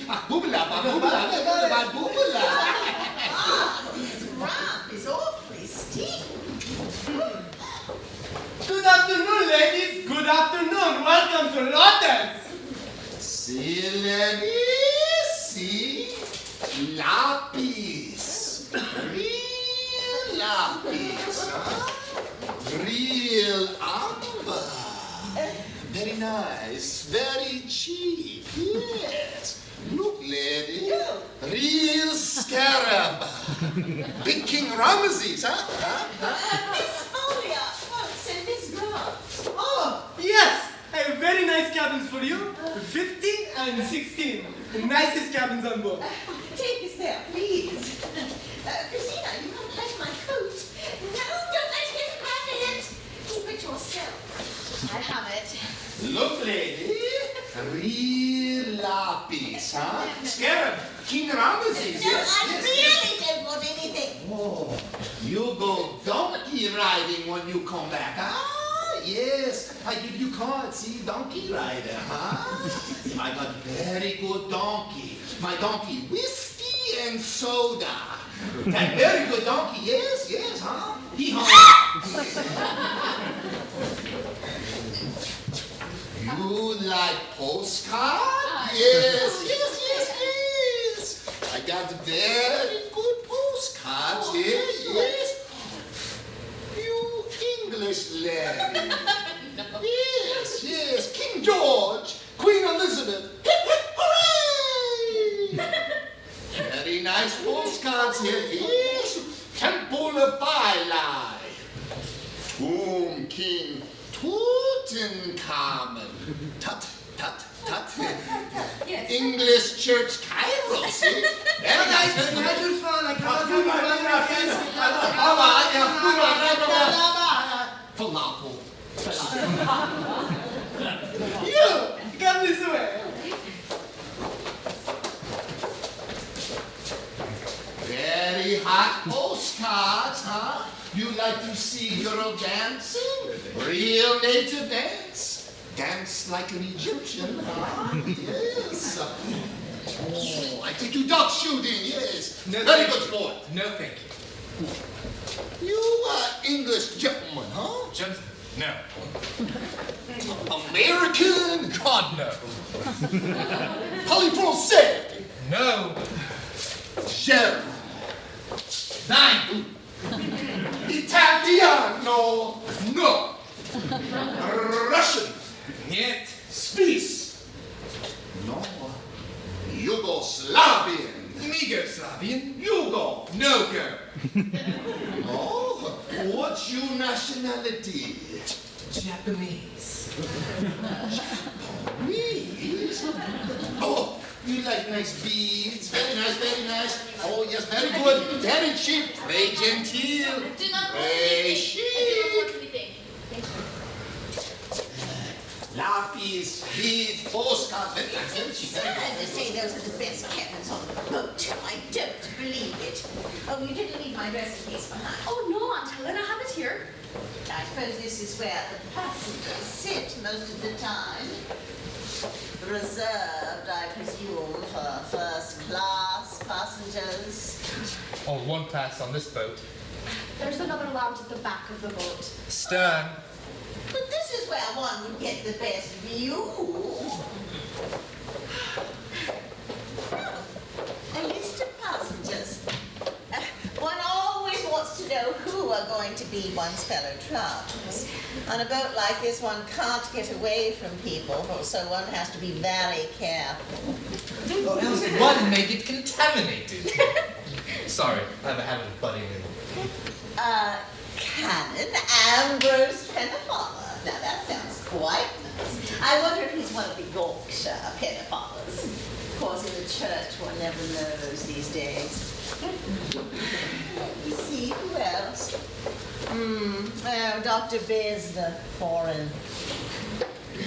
This ramp is awfully steep. Good afternoon, ladies. Good afternoon. Welcome to Lotus. See, ladies, see? Lapis. Real lapis, huh? Real amber. Very nice, very cheap, yes. Look, lady, real scarab. Big King Ramesses, huh? Miss Foley, folks, and Miss Grant. Oh, yes. I have very nice cabins for you. 15 and 16. The nicest cabins on board. Take us there, please. Christina, you can't touch my coat. No, don't let him have it. Keep it yourself. I have it. Look, lady, real lapis, huh? Scarab, King Ramesses, No, yes, I yes, really don't want anything. Oh, you go donkey riding when you come back, huh? Yes, I give you cards, see, donkey rider, huh? I got very good donkey. My donkey, whiskey and soda. That very good donkey, yes, yes, huh? He hung. You like postcard? Yes, yes, yes, yes. I got very good postcards here, yes. You English lady. Yes, yes. King George, Queen Elizabeth. Hip, hip, hooray! Very nice postcards here, yes. Temple of Philae. Tomb King Tutankhamun. Tut, tut, tut. Yes. English Church Cairo, see? Very nice, very nice. Falafel. You, come this way. Very hot postcards, huh? You like to see girl dancing? Real native dance? Dance like an Egyptian, huh? Yes. Oh, I take you duck shooting, yes. No, very good sport. No, thank you. You are English gentleman, huh? Gentlemen, no. American? God, no. Parlez français? No. German? Nine. Italiano? No. Russian? Нет. Swiss? No. Yugoslavian? Yugoslavian. Yugo? No go. No. What's your nationality? Japanese. Japanese? Oh, you like nice beads. Very nice, very nice. Oh, yes, very good. Very cheap. Very genteel. Do not Very want anything. I do not want anything. Thank you. Lapis, beads, postcards. Very nice, very cheap. Very I good. say those are the best cabins on the boat. I don't believe it. Oh, you didn't leave my dressing case behind. Oh no, Aunt Helen, I have it here. I suppose this is where the passengers sit most of the time. Reserved, I presume, for first-class passengers. Oh, one class on this boat. There's another lounge at the back of the boat. Stern. But this is where one would get the best view. A list of passengers. One always wants to know who are going to be one's fellow travelers. On a boat like this, one can't get away from people, so one has to be very careful. Or else one may get contaminated. Sorry, I have a habit of butting in. Canon Ambrose Pennefather. Now that sounds quite nice. I wonder if he's one of the Yorkshire Pennefathers. Of course, in the church, one never knows these days. Let me see, who else? Oh, Dr. Besner, foreign.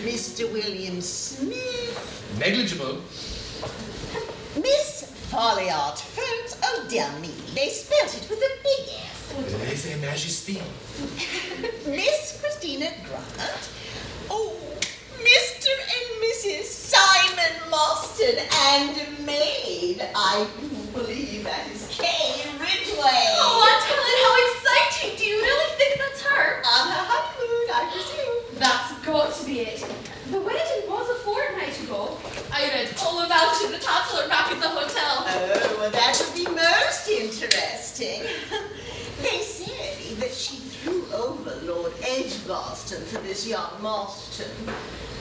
Mr. William Smith. Negligible. Miss Folliot Phones. Oh, dear me. They spelt it with a big F. Laissez Majesty. Miss Christina Grant. Oh, Mr. and Mrs. Simon Mostyn and maid. I do believe that is Kay Ridgway. Oh, Aunt Helen, how exciting! Do you really think that's her? On her honeymoon, I presume. That's got to be it. The wedding was a fortnight ago. I read all about it in the Tatler back at the hotel. Oh, well, that would be most interesting. They say that she threw over Lord Edgbaston for this young Mostyn.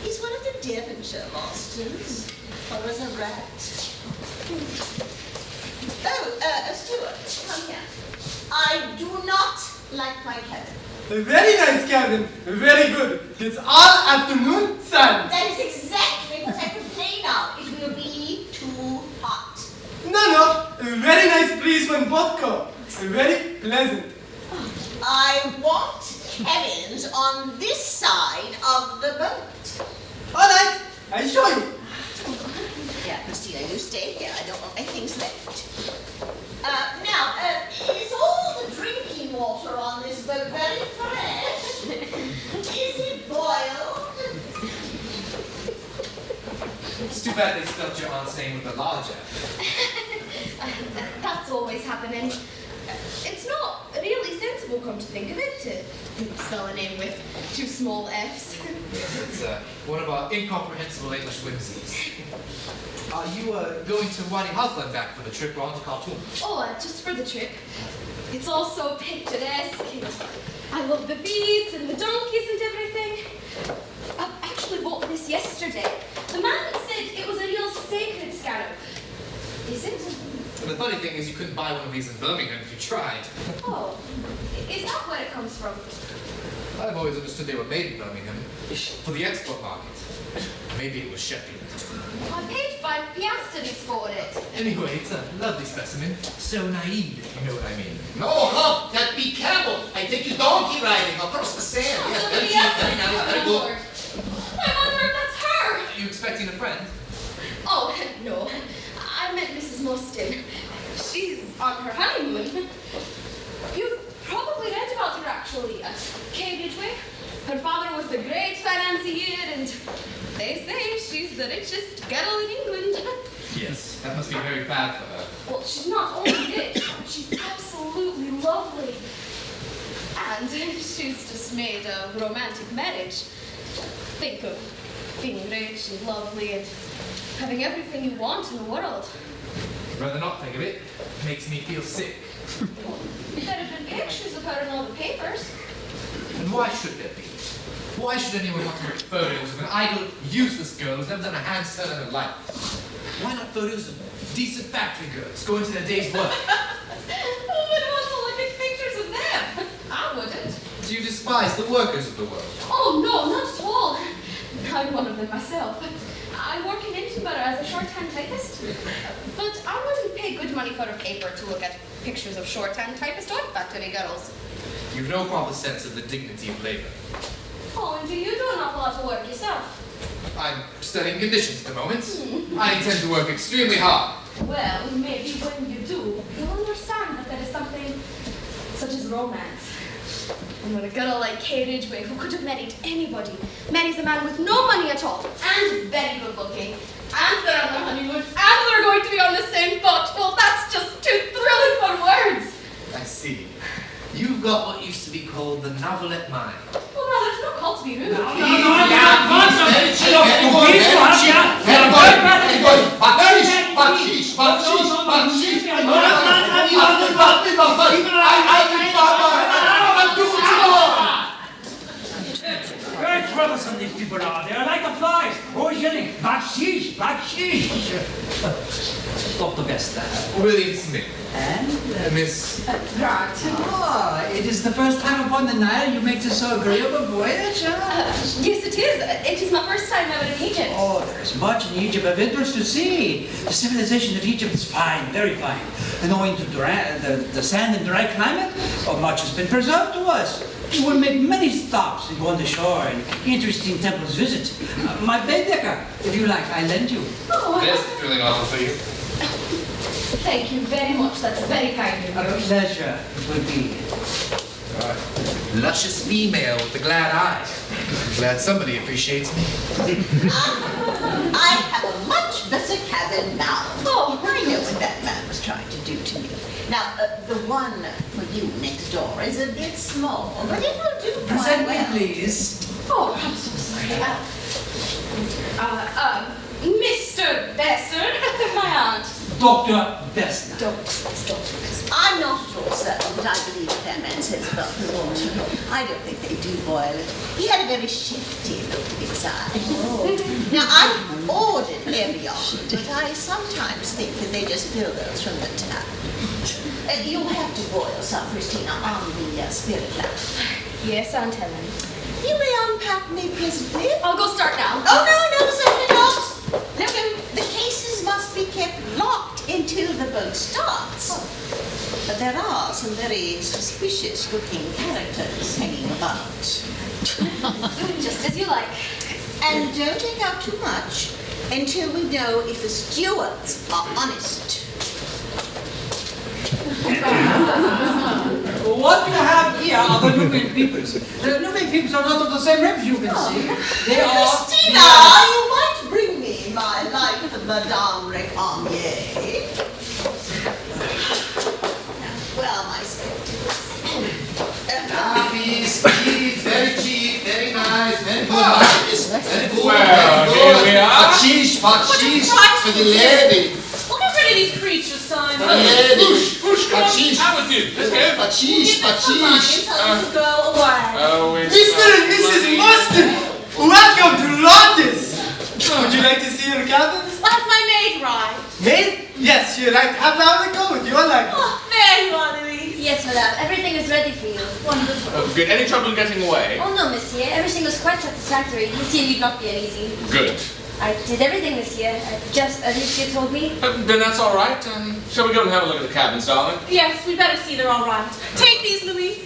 He's one of the Devonshire Mostyns. Or was a rat. Oh, Stuart, come here. I do not like my cabin. A very nice cabin. Very good. It's all afternoon sun. That is exactly what I complain of. It will be too hot. No. A very nice breeze from Vodka. Very pleasant. I want cabins on this side of the boat. All right. I'll show you. Yeah, Christina, you stay here. I don't want my things left. Now, is all the drinking water on this boat very fresh? Is it boiled? It's too bad they spelled your aunt's name with a large F. That's always happening. It's not really sensible, come to think of it, to spell a name with 2 small F's. It's one of our incomprehensible English whimsies. Are you going to Wadi Hosland back for the trip on to Khartoum? Oh, just for the trip. It's all so picturesque. I love the beads and the donkeys and everything. I actually bought this yesterday. The man said it was a real sacred scarab. Is it? And the funny thing is you couldn't buy one of these in Birmingham if you tried. Oh, is that where it comes from? I've always understood they were made in Birmingham for the export market. Maybe it was Sheffield. I paid 5 piastres for it. Anyway, it's a lovely specimen. So naive, if you know what I mean. No, Hump, that be camel. I take you donkey riding across the sand. Yes, very cheap, very nice, very good. I wonder if that's her. Are you expecting a friend? Oh, no. I meant Mrs. Mostyn. She's on her honeymoon. You've probably read about her, actually. Kay Ridgway. Her father was the great financier, and they say she's the richest girl in England. Yes, that must be very bad for her. Well, she's not only rich, she's absolutely lovely. And she's just made a romantic marriage. Think of being rich and lovely and having everything you want in the world. I'd rather not think of it. It makes me feel sick. There have been pictures of her in all the papers. And why should there be? Why should anyone want to look at photos of an idle, useless girl who's never done a handstand in her life? Why not photos of decent factory girls going to their day's work? Who would want to look at pictures of them? I wouldn't. Do you despise the workers of the world? Oh, no, not at all. I'm one of them myself. I work in Edinburgh as a shorthand typist. But I wouldn't pay good money for a paper to look at pictures of shorthand typist or factory girls. You've no proper sense of the dignity of labor. Oh, and do you do an awful lot of work yourself? I'm studying conditions at the moment. I intend to work extremely hard. Well, maybe when you do, you'll understand that there is something such as romance. And when a girl like Kay Ridgway, who could have married anybody, marries a man with no money at all, and is very good looking, and they're on their honeymoon, and they're going to be on the same boat, well, that's just too thrilling for words. I see. You've got what used to be called the novelette mind. Well, now, there's no call to be rude. Very troublesome these people are. They are like the flies. Always yelling, bakshish, bakshish. Stop the best. William Smith. And? Miss... Right. Oh, it is the first time upon the Nile you make this so agreeable voyage, huh? Yes, it is. It is my first time out in Egypt. Oh, there's much in Egypt of interest to see. The civilization of Egypt is fine, very fine. And owing to the sand and dry climate, much has been preserved to us. You will make many stops and go on the shore and interesting temples visit. My Baedeker, if you like, I lend you. Oh, There's a thrilling offer for you. thank you very much. That's very kind of you. A pleasure it will be. All right. luscious female with the glad eye. Glad somebody appreciates me. I have a much better cabin now. Oh, I know what that man was trying to do to me. Now, the one for you next door is a bit small, but it will do quite Present me, well. please. Oh, I'm so sorry. Mr. Besser, my aunt. Dr. Bessner. Stop. I'm not at all certain, but I believe what that man says about the water. I don't think they do boil it. He had a very shifty look inside. Now, I've ordered Evian, but I sometimes think that they just fill those from the tap. You'll have to boil some, Christina, on the spirit lamp. Yes, Aunt Helen. You may unpack me presently. I'll go start now. Oh, no, certainly not. No, the cases must be kept locked until the boat starts. But there are some very suspicious-looking characters hanging about. Just as you like. And don't take out too much until we know if the stewards are honest. What you have here are the Nubian peoples. The Nubian peoples are not of the same race, you can see. They are... Christina, you might bring me my life of Madame Recamier. Well, my spectacles. Please, very cheap, very nice, very good. Very good. Well, here we are. Bakshish for the lady. Well, get rid of these creatures, Simon. The lady. Push, come Bakshish. out with you. Let's go. Bakshish. Go away. Oh, it's Mr. and Mrs. Mustard, welcome to Lotus. Would you like to see your cabins? Well, has my maid right? Maid? Yes, you're right. Have another coat. You are like. Oh, there you are, Louise. Yes, madame. Everything is ready for you. Wonderful. Oh, good. Any trouble getting away? Oh, no, monsieur. Everything was quite satisfactory. Monsieur need not be uneasy. Good. I did everything, monsieur. Just as monsieur told me. Then that's all right. Shall we go and have a look at the cabins, darling? Yes, we better see they're all right. Take these, Louise.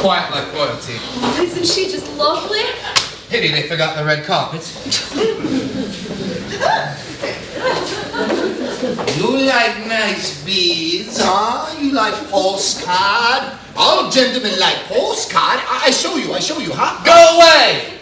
Quite like royalty. Oh, isn't she just lovely? Pity they forgot the red carpet. You like nice beads, huh? You like postcard? All gentlemen like postcard. I show you, huh? Go away!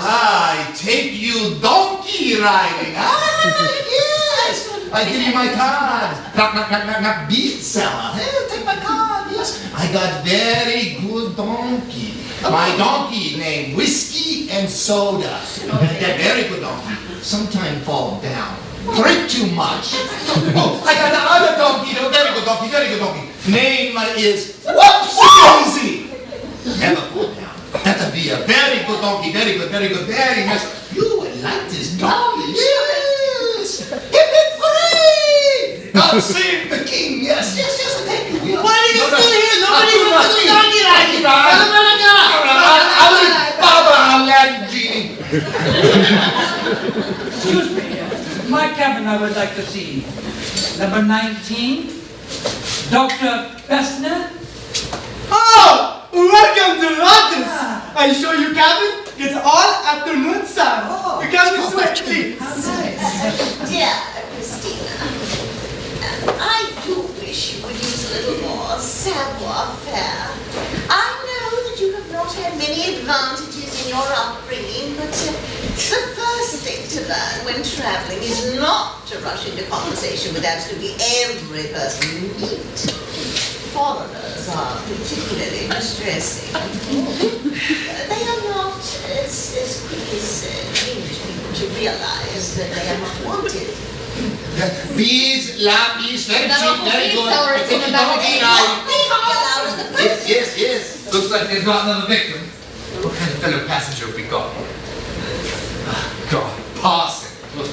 I take you donkey riding, huh? Yes. I give you my card. Not bead seller. Hey, take my card, yes. I got very good donkey. My donkey named Whiskey and Soda. That very good donkey. Sometime fall down. Drink too much. Oh, I got the other donkey, the very good donkey. Name is Whoopsie. Never fall down. That'll be a very good donkey, very nice. You would like this donkey, yes. Hip hip hooray! God save the king, yes, thank you. Why are you still here? Nobody wants to donkey riding, Aladdin genie. Excuse me. My cabin I would like to see. Number 19. Dr. Bessner. Oh, welcome to Lotus. I show you cabin. It's all afternoon sun. You come this way, please. Dear Christina, I do wish you would use a little more savoir-faire. I know that you have not had many advantages in your upbringing, but the first thing to learn when traveling is not to rush into conversation with absolutely every person you meet. Foreigners are particularly distressing. They are not as quick as English people to realize that they are not wanted. Bees, lapis, very cheap, very good. Yes. Looks like they've got another victim. What kind of fellow passenger have we got? Oh, God, parson. Look.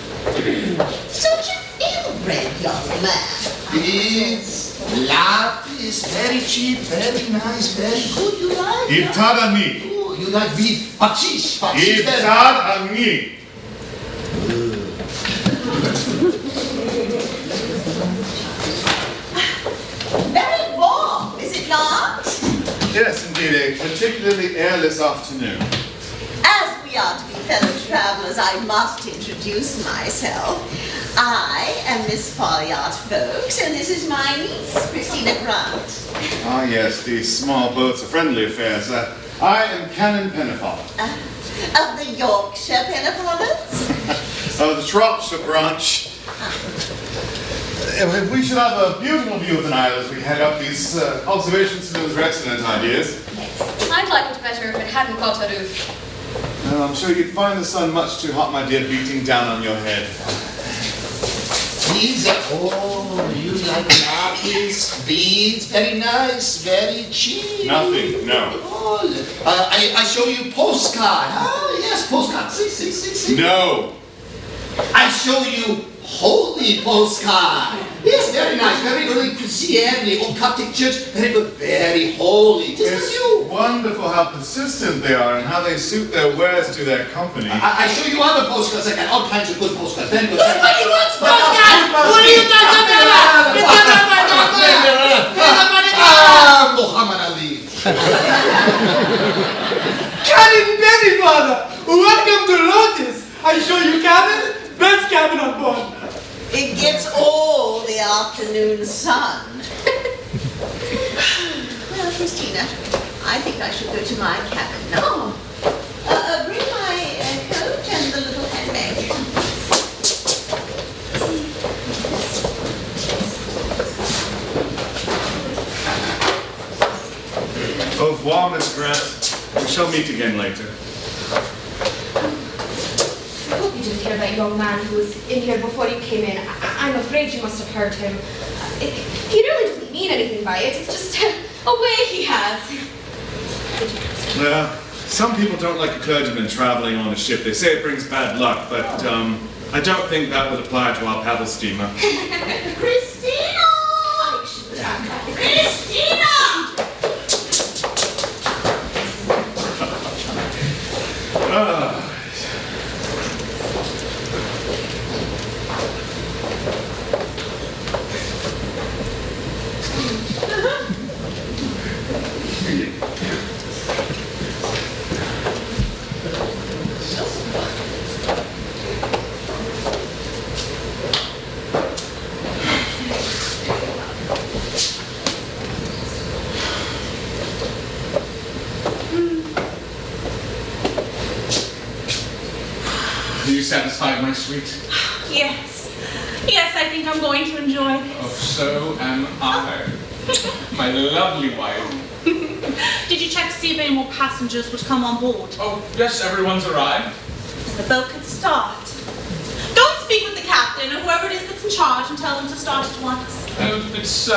Such an ill-bred young man. Bees, lapis, very cheap, very nice, very good. You like? Iftar ani. Oh, you like bees? Bakshish. Iftar ani. Very warm, is it not? Yes, indeed, a particularly airless afternoon. As we we are to be fellow travelers, I must introduce myself. I am Miss Folliart Folks, and this is my niece, Christina Grant. Ah, yes, these small boats are friendly affairs. I am Canon Pennefather. Of the Yorkshire Pennefathers? Of the Shropshire branch. We should have a beautiful view of the Nile as we head up. These observation saloons are excellent ideas. I'd like it better if it hadn't got a roof. Well, I'm sure you'd find the sun much too hot, my dear, beating down on your head. These are, oh, you like nappies, beads, very nice, very cheap. Nothing, no. Oh, I show you postcard. Ah, yes, postcard. See. No. I show you holy postcard. Yes, very nice, very good. You can see every old Coptic church, very good, very holy. Just It's for you. wonderful how persistent they are and how they suit their wares to their company. I show you other postcards. I got all kinds of good postcards. Very good. Nobody wants postcards! What are you talking about? Get them out of my Ah, Muhammad Ali. Canon Pennefather, welcome to Lotus. I show you cabin, best cabin on board. It gets all the afternoon sun. Well, Christina, I think I should go to my cabin now. Bring my coat and the little handbag. Au revoir, Miss Grant. We shall meet again later. I hope you didn't hear that young man who was in here before you came in. I'm afraid you must have heard him. He really doesn't mean anything by it. It's just a way he has. Well, some people don't like a clergyman traveling on a ship. They say it brings bad luck, but I don't think that would apply to our paddle steamer. Christina! Christina! Are you satisfied, my sweet? Yes. Yes, I think I'm going to enjoy this. Oh, so am I. My lovely wife. Did you check to see if any more passengers would come on board? Oh, yes, everyone's arrived. The boat could start. Don't speak with the captain or whoever it is that's in charge and tell them to start at once. It's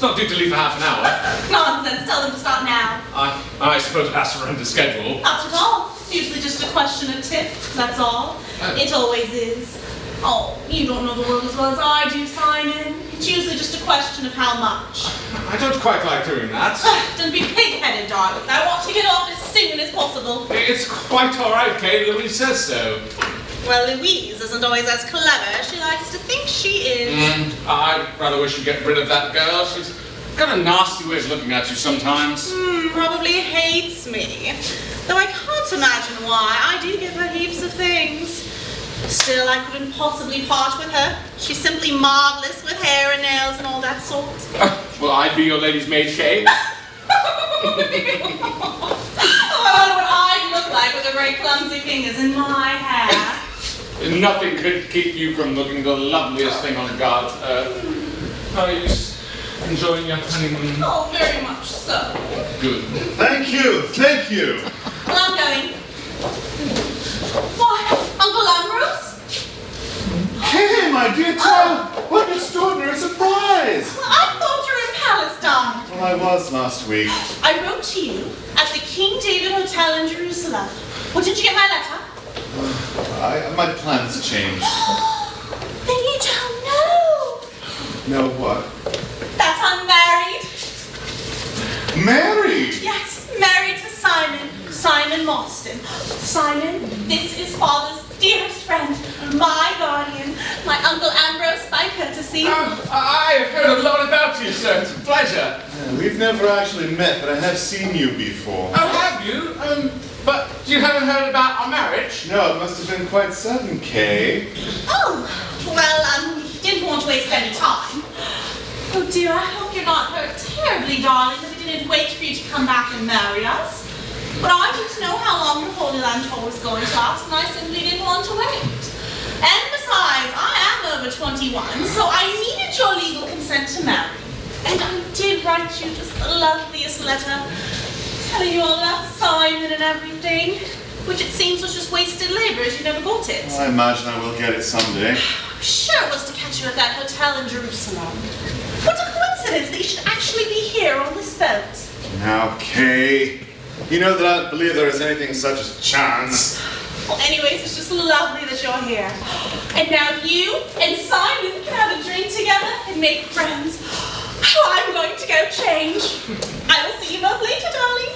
not due to leave for half an hour. Nonsense. Tell them to start now. I suppose it has to run to schedule. Not at all. It's usually just a question of tip. That's all. It always is. Oh, you don't know the world as well as I do, Simon. It's usually just a question of how much. I don't quite like doing that. Don't be pig-headed, darling. I want to get off as soon as possible. It's quite all right, Kate. Louise says so. Well, Louise isn't always as clever as she likes to think she is. I'd rather wish you'd get rid of that girl. She's got a nasty way of looking at you sometimes. Probably hates me. Though I can't imagine why. I do give her heaps of things. Still, I couldn't possibly part with her. She's simply marvelous with hair and nails and all that sort. Well, I'd be your lady's maid, Kate. I wonder what I'd look like with her very clumsy fingers in my hair. Nothing could keep you from looking the loveliest thing on God's earth. Are you enjoying your honeymoon? Oh, very much so. Good. Thank you. Well, I'm going. Why, Uncle Ambrose? Hey, my dear child, what an extraordinary surprise! Well, I thought you were in Palestine. Well, I was last week. I wrote to you at the King David Hotel in Jerusalem. Well, did you get my letter? My plans changed. Then you don't know. No, what? That I'm married. Married? Yes, married to Simon. Simon Mostyn. Simon, this is Father's dearest friend, my guardian, my Uncle Ambrose by courtesy. I've heard a lot about you, sir. It's a pleasure. We've never actually met, but I have seen you before. Oh, have you? But You haven't heard about our marriage? No, it must have been quite sudden, Kay. Oh, well, didn't want to waste any time. Oh dear, I hope you're not hurt terribly, darling, that we didn't wait for you to come back and marry us. But I need to know how long your Holy Land tour was going to last, and I simply didn't want to wait. And besides, I am over 21, so I needed your legal consent to marry. And I did write you just the loveliest letter, telling you all about Simon and everything, which it seems was just wasted labor as you never got it. I imagine I will get it someday. I'm sure it was to catch you at that hotel in Jerusalem. What a coincidence that you should actually be here on this boat. Now, Kay, you know that I don't believe there is anything such as chance. Well, anyways, it's just lovely that you're here. And now you and Simon can have a drink together and make friends. Oh, I'm going to go change. I will see you both later, darlings.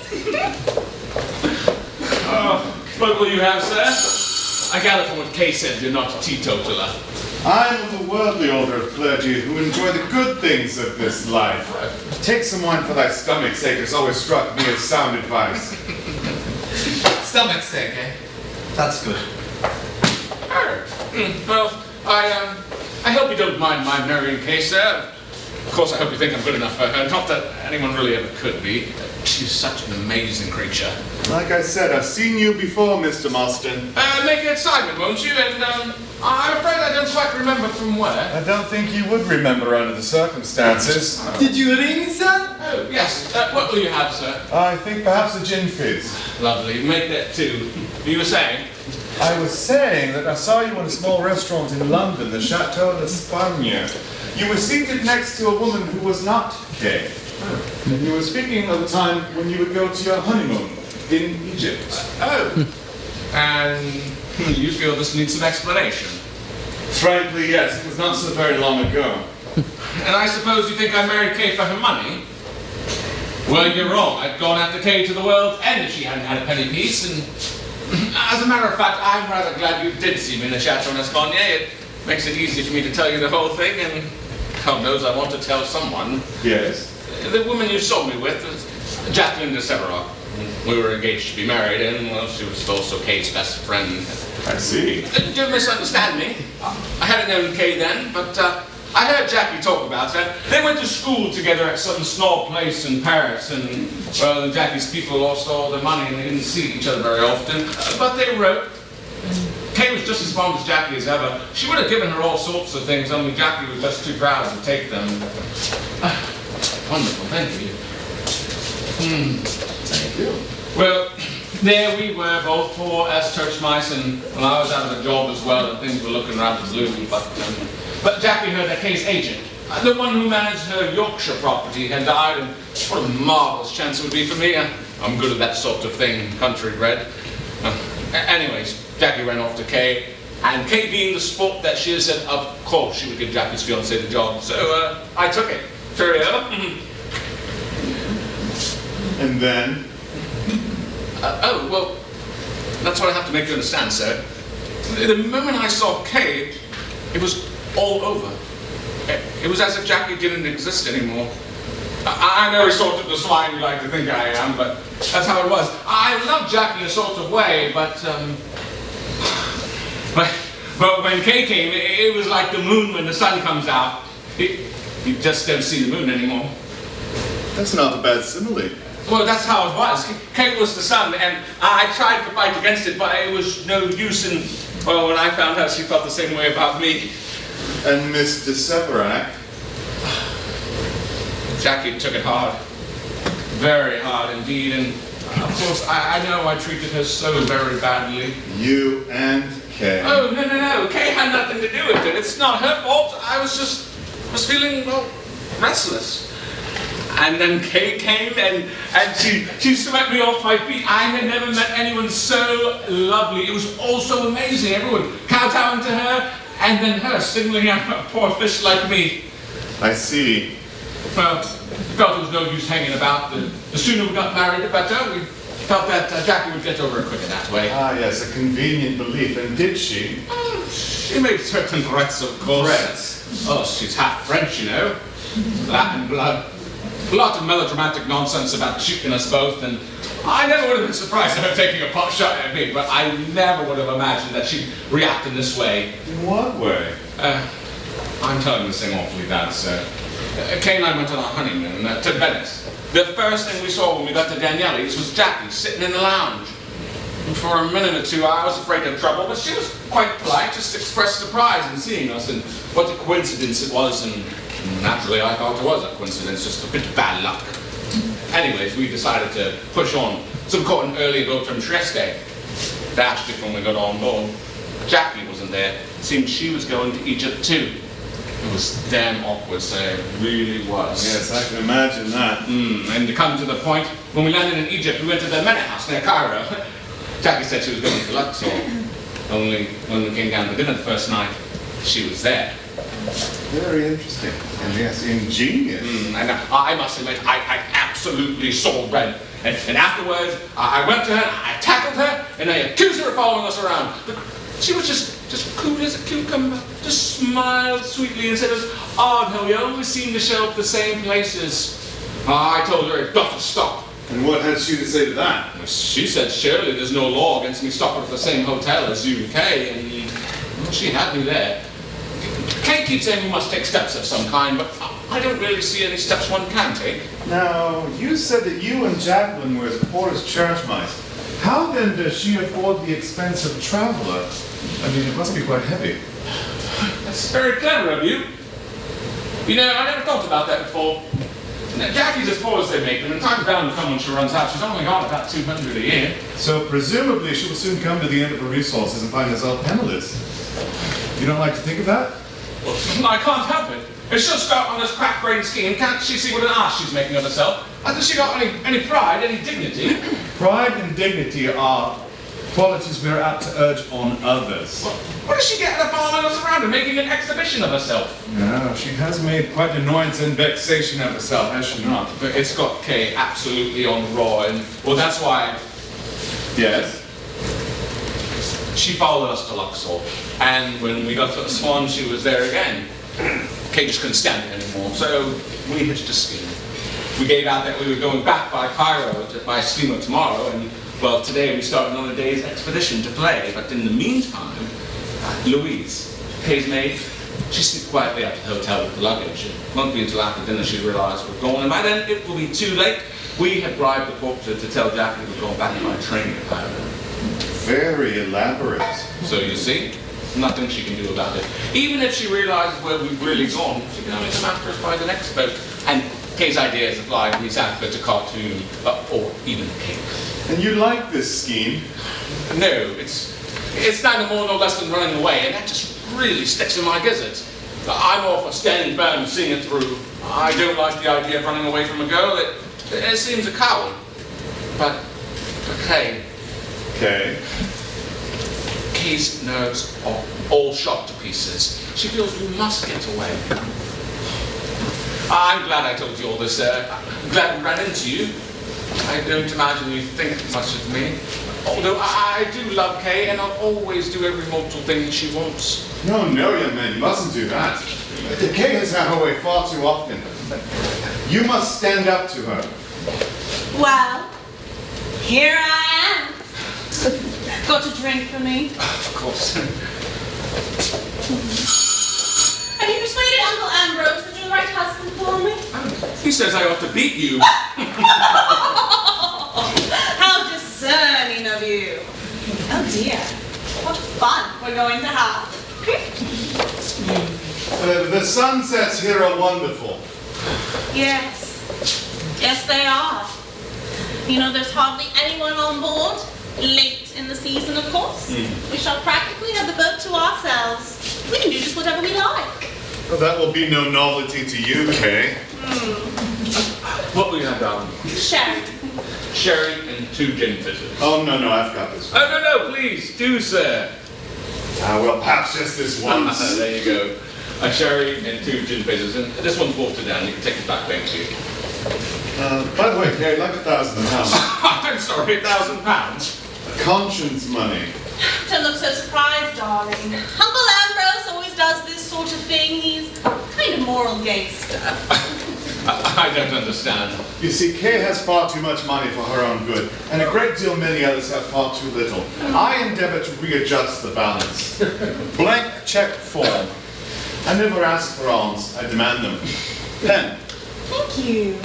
What will you have, sir? I gather from what Kay said you're not a teetotaler. I am of the worldly order of clergy who enjoy the good things of this life. Take some wine for thy stomach's sake has always struck me as sound advice. Stomach's sake, eh? That's good. Well, I hope you don't mind my marrying Kay, sir. Of course, I hope you think I'm good enough for her. Not that anyone really ever could be. She's such an amazing creature. Like I said, I've seen you before, Mr. Marston. Make it Simon, won't you? And I'm afraid I don't quite remember from where. I don't think you would remember under the circumstances. Did you ring, sir? Oh, yes. What will you have, sir? I think perhaps a gin fizz. Lovely. Make that too. You were saying? I was saying that I saw you in a small restaurant in London, the Chateau d'Espagne. You were seated next to a woman who was not Kay. And you were speaking of the time when you would go to your honeymoon in Egypt. Oh. And you feel this needs some explanation? Frankly, yes. It was not so very long ago. And I suppose you think I married Kay for her money? Well, you're wrong. I'd gone after Kay to the world's end if she hadn't had a penny piece, and as a matter of fact, I'm rather glad you did see me in the Chateau d'Espagne. It makes it easy for me to tell you the whole thing, and God knows I want to tell someone. Yes? The woman you saw me with is Jacqueline de Severac. We were engaged to be married, and well, she was also Kay's best friend. I see. Don't misunderstand me. I hadn't known Kay then, but I heard Jackie talk about her. They went to school together at some small place in Paris, and well, Jackie's people lost all their money and they didn't see each other very often. But they wrote. Kay was just as fond as Jackie as ever. She would have given her all sorts of things, only Jackie was just too proud to take them. Wonderful, thank you. Thank you. Well, there we were, both poor as church mice, and well, I was out of a job as well, and things were looking rather blue. But Jackie heard that Kay's agent, the one who managed her Yorkshire property, had died, and what a marvelous chance it would be for me. I'm good at that sort of thing, country bred. Anyways, Jackie ran off to Kay, and Kay, being the sport that she is, said, of course she would give Jackie's fiancé the job. So I took it. Cheerio. And then? Oh, well, that's what I have to make you understand, sir. The moment I saw Kay, it was all over. It was as if Jackie didn't exist anymore. I'm very sort of the swine you like to think I am, but that's how it was. I love Jackie in a sort of way, but when Kay came, it was like the moon when the sun comes out. You just don't see the moon anymore. That's not a bad simile. Well, that's how it was. Kay was the sun, and I tried to fight against it, but it was no use, and, well, when I found out, she felt the same way about me. And Miss de Severac? Jackie took it hard. Very hard indeed, and, of course, I know I treated her so very badly. You and Kay? Oh, no. Kay had nothing to do with it. It's not her fault. I was feeling, well, restless. And then Kay came and she swept me off my feet. I had never met anyone so lovely. It was all so amazing. Everyone kowtowing to her, and then her singling out a poor fish like me. I see. Well, we felt there was no use hanging about. The sooner we got married, the better. We felt that Jackie would get over it quicker that way. Ah, yes, a convenient belief. And did she? She made certain threats, of course. Threats? Oh, she's half French, you know. Latin blood. A lot of melodramatic nonsense about shooting us both, and I never would have been surprised at her taking a pot shot at me, but I never would have imagined that she'd react in this way. In what way? I'm telling this thing awfully bad, sir. Kay and I went on our honeymoon to Venice. The first thing we saw when we got to Daniele's was Jackie sitting in the lounge. And for a minute or two, I was afraid of trouble, but she was quite polite, just expressed surprise in seeing us, and what a coincidence it was, and naturally I thought it was a coincidence, just a bit of bad luck. Anyways, we decided to push on, so we caught an early boat from Trieste. Dashed it when we got on board. Jackie wasn't there. It seemed she was going to Egypt too. It was damn awkward, so it really was. Yes, I can imagine that. And to come to the point, when we landed in Egypt, we went to the Mena House near Cairo. Jackie said she was going to Luxor. Only when we came down to dinner the first night, she was there. Very interesting. And yes, ingenious. And I must admit, I absolutely saw red. And afterwards, I went to her, I tackled her, and I accused her of following us around. But she was just cool as a cucumber, just smiled sweetly and said it was odd how we always seem to show up the same places. I told her it got to stop. And what had she to say to that? Well, she said surely there's no law against me stopping at the same hotel as you and Kay, and well, she had me there. Kay keeps saying we must take steps of some kind, but I don't really see any steps one can take. Now, you said that you and Jacqueline were as poor as church mice. How then does she afford the expense of traveler? I mean, it must be quite heavy. That's very clever of you. You know, I never thought about that before. Jackie's as poor as they make them, and time's bound to come when she runs out. She's only got about 200 a year. So presumably she will soon come to the end of her resources and find herself penniless. You don't like to think of that? Well, I can't help it. If she'll start on this crack-brain scheme, can't she see what an ass she's making of herself? Hasn't she got any pride, any dignity? Pride and dignity are qualities we're apt to urge on others. Well, what does she get out of following us around and making an exhibition of herself? No, she has made quite an annoyance and vexation of herself, has she not? But it's got Kay absolutely on raw, and well, that's why. Yes? She followed us to Luxor, and when we got to the Swan, she was there again. Kay just couldn't stand it anymore, so we hitched a scheme. We gave out that we were going back by Cairo by steamer tomorrow, and well, today we started on a day's expedition to play. But in the meantime, Louise, Kay's maid, she slipped quietly up to the hotel with the luggage. It won't be until after dinner she realized we're going, and by then it will be too late. We had bribed the porter to tell Jackie we're going back by train to Cairo. Very elaborate. So you see, nothing she can do about it. Even if she realizes where we've really gone, she can only come after us by the next boat. And Kay's idea is to fly from East Africa to Khartoum, or even Cape. And you like this scheme? No, it's neither more nor less than running away, and that just really sticks in my gizzard. I'm all for standing firm and seeing it through. I don't like the idea of running away from a girl. It seems a coward. But Kay. Okay. Kay's nerves are all shot to pieces. She feels we must get away. I'm glad I told you all this, sir. I'm glad we ran into you. I don't imagine you think much of me. Although I do love Kay, and I'll always do every mortal thing that she wants. No, young man, you mustn't do that. Kay has had her way far too often. You must stand up to her. Well, here I am. Got a drink for me? Of course. Have you persuaded Uncle Ambrose that you're the right husband for me? He says I ought to beat you. How discerning of you. Oh dear, what fun we're going to have. The sunsets here are wonderful. Yes, they are. You know, there's hardly anyone on board. Late in the season, of course. We shall practically have the boat to ourselves. We can do just whatever we like. Well, that will be no novelty to you, Kay. What will you have, darling? Sherry. Sherry and 2 gin fizzes. Oh, no, I've got this. Oh, no, please, do, sir. Well, perhaps just this once. There you go. A sherry and 2 gin fizzes, and this one's watered down. You can take it back, thank you. By the way, Kay, I'd like £1,000. I'm sorry, £1,000? Conscience money. Don't look so surprised, darling. Uncle Ambrose always does this sort of thing. He's kind of moral gangster. I don't understand. You see, Kay has far too much money for her own good, and a great deal many others have far too little. I endeavor to readjust the balance. Blank check form. I never ask for alms, I demand them. Pen. Thank you.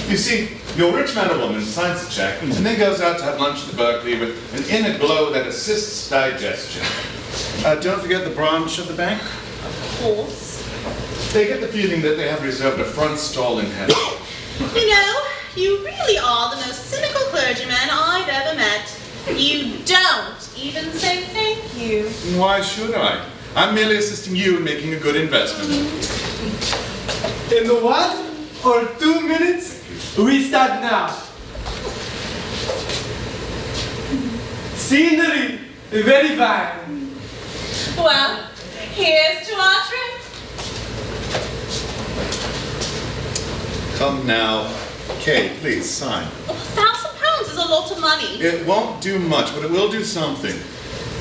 You see, your rich man or woman signs the check and then goes out to have lunch at Berkeley with an inner glow that assists digestion. Don't forget the branch of the bank. Of course. They get the feeling that they have reserved a front stall in heaven. You know, you really are the most cynical clergyman I've ever met. You don't even say thank you. Why should I? I'm merely assisting you in making a good investment. In the 1 or 2 minutes, we start now. Scenery, very fine. Well, here's to our trip. Come now. Kay, please, sign. £1,000 is a lot of money. It won't do much, but it will do something.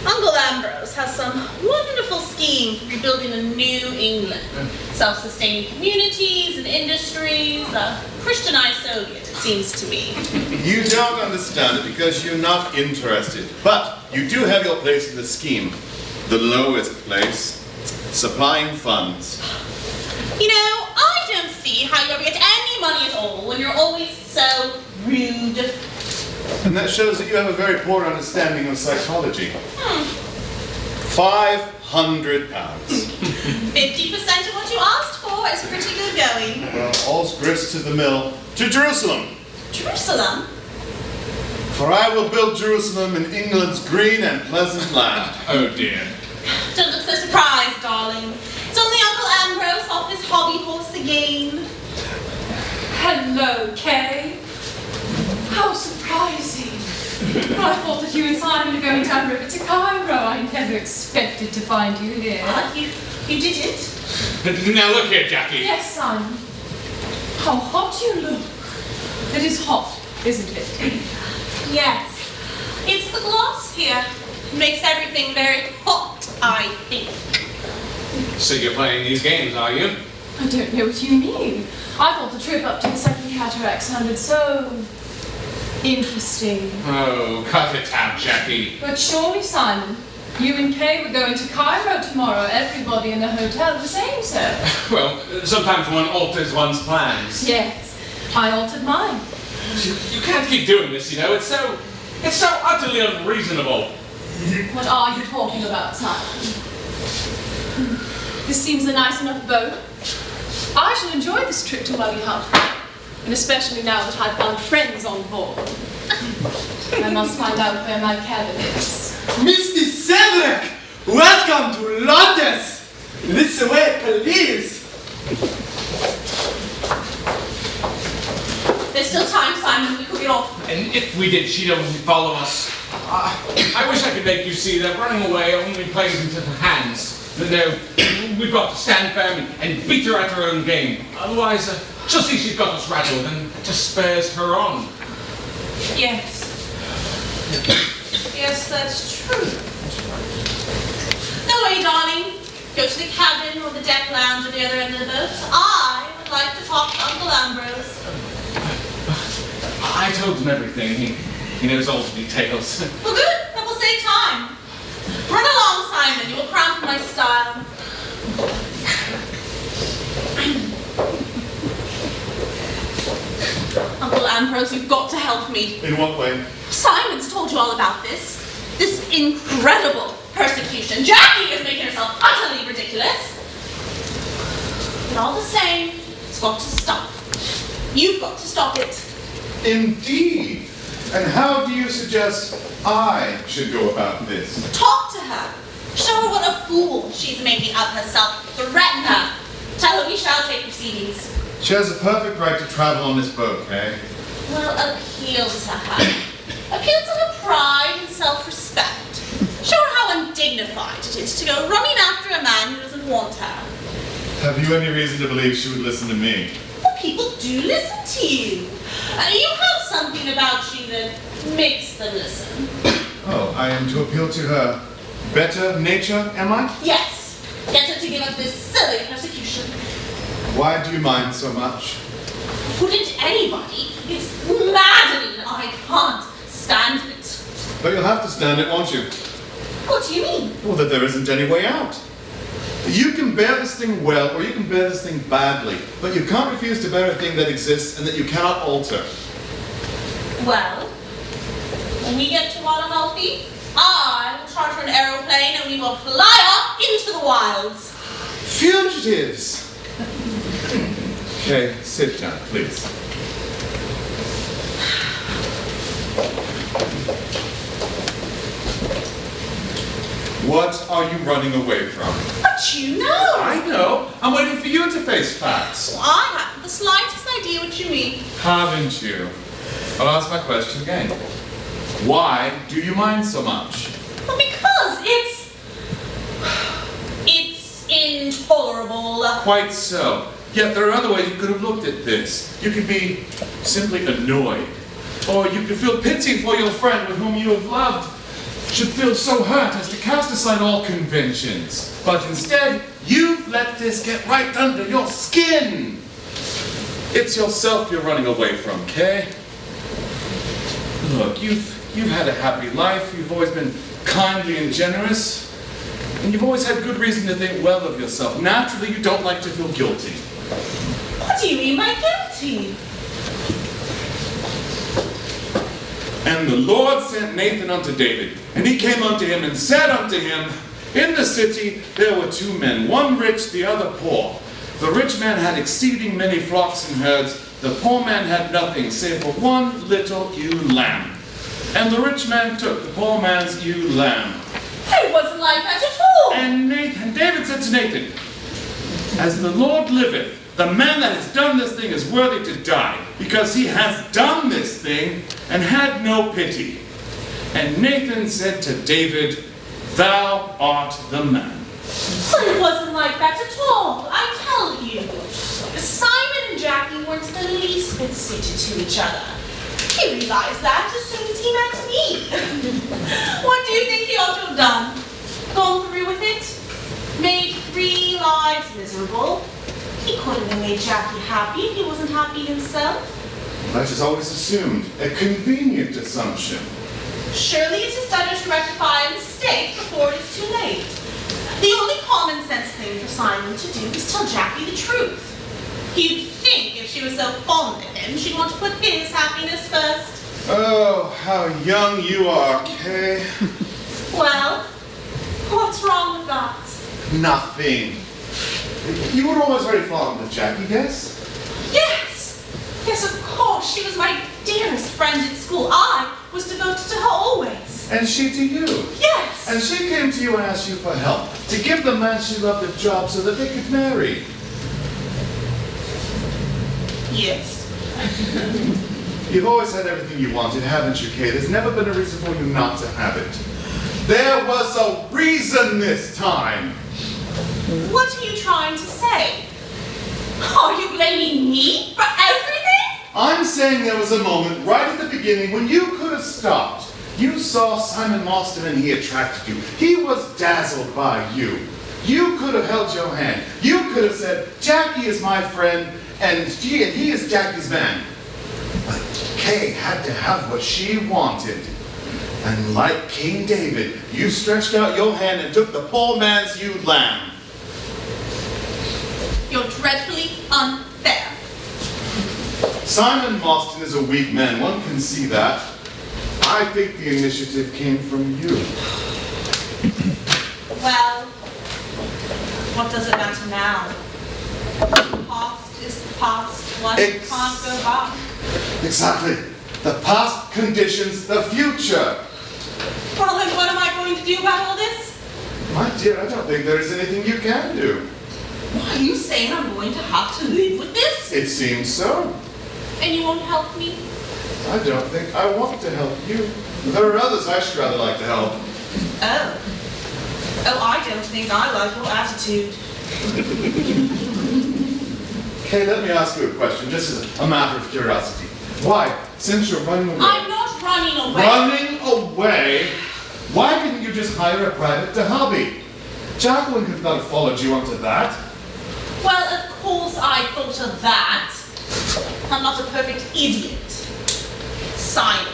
Uncle Ambrose has some wonderful scheme for rebuilding a new England. Self-sustaining communities and industries, a Christianized Soviet, it seems to me. You don't understand it because you're not interested. But you do have your place in the scheme. The lowest place. Supplying funds. You know, I don't see how you ever get any money at all when you're always so rude. And that shows that you have a very poor understanding of psychology. £500. 50% of what you asked for is pretty good going. Well, all's grist to the mill. To Jerusalem. Jerusalem? For I will build Jerusalem in England's green and pleasant land. Oh dear. Don't look so surprised, darling. It's only Uncle Ambrose off his hobby horse again. Hello, Kay. How surprising. I thought that you and Simon were going downriver to Cairo. I never expected to find you here. You didn't? Now look here, Jackie. Yes, Simon. How hot you look. It is hot, isn't it? Yes. It's the gloss here. It makes everything very hot, I think. So you're playing these games, are you? I don't know what you mean. I thought the trip up to the Second Cataract sounded so interesting. Oh, cut it out, Jackie. But surely, Simon, you and Kay were going to Cairo tomorrow. Everybody in the hotel was saying so. Well, sometimes one alters one's plans. Yes, I altered mine. You can't keep doing this, you know. It's so utterly unreasonable. What are you talking about, Simon? This seems a nice enough boat. I shall enjoy this trip to Wellington, and especially now that I've found friends on board. I must find out where my cabin is. Mr. Cedric, welcome to London. This way, please. There's still time, Simon. We could get off. And if we did, she'd only follow us. I wish I could make you see that running away only plays into her hands. But no, we've got to stand firm and beat her at her own game. Otherwise, she'll see she's got us rattled and it just spurs her on. Yes. Yes, that's true. No way, darling. Go to the cabin or the deck lounge at the other end of the boat. I would like to talk to Uncle Ambrose. I told him everything. He knows all the details. Well, good. That will save time. Run along, Simon. You will cramp my style. Uncle Ambrose, you've got to help me. In what way? Simon's told you all about this. This incredible persecution. Jackie is making herself utterly ridiculous. But all the same, it's got to stop. You've got to stop it. Indeed. And how do you suggest I should go about this? Talk to her. Show her what a fool she's making of herself. Threaten her. Tell her we shall take proceedings. She has a perfect right to travel on this boat, eh? Well, appeal to her. Appeal to her pride and self-respect. Show her how undignified it is to go running after a man who doesn't want her. Have you any reason to believe she would listen to me? Well, people do listen to you. You have something about you that makes them listen. Oh, I am to appeal to her better nature, am I? Yes. Get her to give up this silly persecution. Why do you mind so much? Wouldn't anybody? It's maddening. I can't stand it. But you'll have to stand it, won't you? What do you mean? Well, that there isn't any way out. You can bear this thing well, or you can bear this thing badly, but you can't refuse to bear a thing that exists and that you cannot alter. Well, when we get to Guadalajara, I will charter an aeroplane and we will fly off into the wilds. Fugitives! Okay, sit down, please. What are you running away from? But you know! I know. I'm waiting for you to face facts. Well, I haven't the slightest idea what you mean. Haven't you? I'll ask my question again. Why do you mind so much? Well, because it's intolerable. Quite so. Yet there are other ways you could have looked at this. You could be simply annoyed. Or you could feel pity for your friend with whom you have loved. Should feel so hurt as to cast aside all conventions. But instead, you've let this get right under your skin. It's yourself you're running away from, Kay. Look, you've had a happy life. You've always been kindly and generous. And you've always had good reason to think well of yourself. Naturally, you don't like to feel guilty. What do you mean by guilty? And the Lord sent Nathan unto David, and he came unto him and said unto him, In the city there were two men, one rich, the other poor. The rich man had exceeding many flocks and herds. The poor man had nothing, save for one little ewe lamb. And the rich man took the poor man's ewe lamb. It wasn't like that at all. And David said to Nathan, As the Lord liveth, the man that has done this thing is worthy to die, because he has done this thing and had no pity. And Nathan said to David, Thou art the man. Well, it wasn't like that at all, I tell you. Simon and Jackie weren't the least bit suited to each other. He realized that as soon as he met me. What do you think he ought to have done? Gone through with it? Made 3 lives miserable? He couldn't have made Jackie happy if he wasn't happy himself. That is always assumed, a convenient assumption. Surely it is better to rectify a mistake before it is too late. The only common sense thing for Simon to do is tell Jackie the truth. You'd think if she was so fond of him, she'd want to put his happiness first. Oh, how young you are, Kay. Well, what's wrong with that? Nothing. You were always very fond of Jackie, yes? Yes! Yes, of course. She was my dearest friend at school. I was devoted to her always. And she to you? Yes! And she came to you and asked you for help, to give the man she loved a job so that they could marry. Yes. You've always had everything you wanted, haven't you, Kay? There's never been a reason for you not to have it. There was a reason this time. What are you trying to say? Are you blaming me for everything? I'm saying there was a moment right at the beginning when you could have stopped. You saw Simon Marston and he attracted you. He was dazzled by you. You could have held your hand. You could have said, Jackie is my friend and he is Jackie's man. But Kay had to have what she wanted. And like King David, you stretched out your hand and took the poor man's ewe lamb. You're dreadfully unfair. Simon Marston is a weak man, one can see that. I think the initiative came from you. Well, what does it matter now? The past is the past. One can't go back. Exactly. The past conditions the future. Well, then what am I going to do about all this? My dear, I don't think there is anything you can do. Are you saying I'm going to have to live with this? It seems so. And you won't help me? I don't think I want to help you. There are others I should rather like to help. Oh. Oh, I don't think I like your attitude. Kay, let me ask you a question, just as a matter of curiosity. Why, since you're running away... I'm not running away. Running away? Why didn't you just hire a private to hobby? Jacqueline could not have followed you onto that. Well, of course I thought of that. I'm not a perfect idiot. Simon.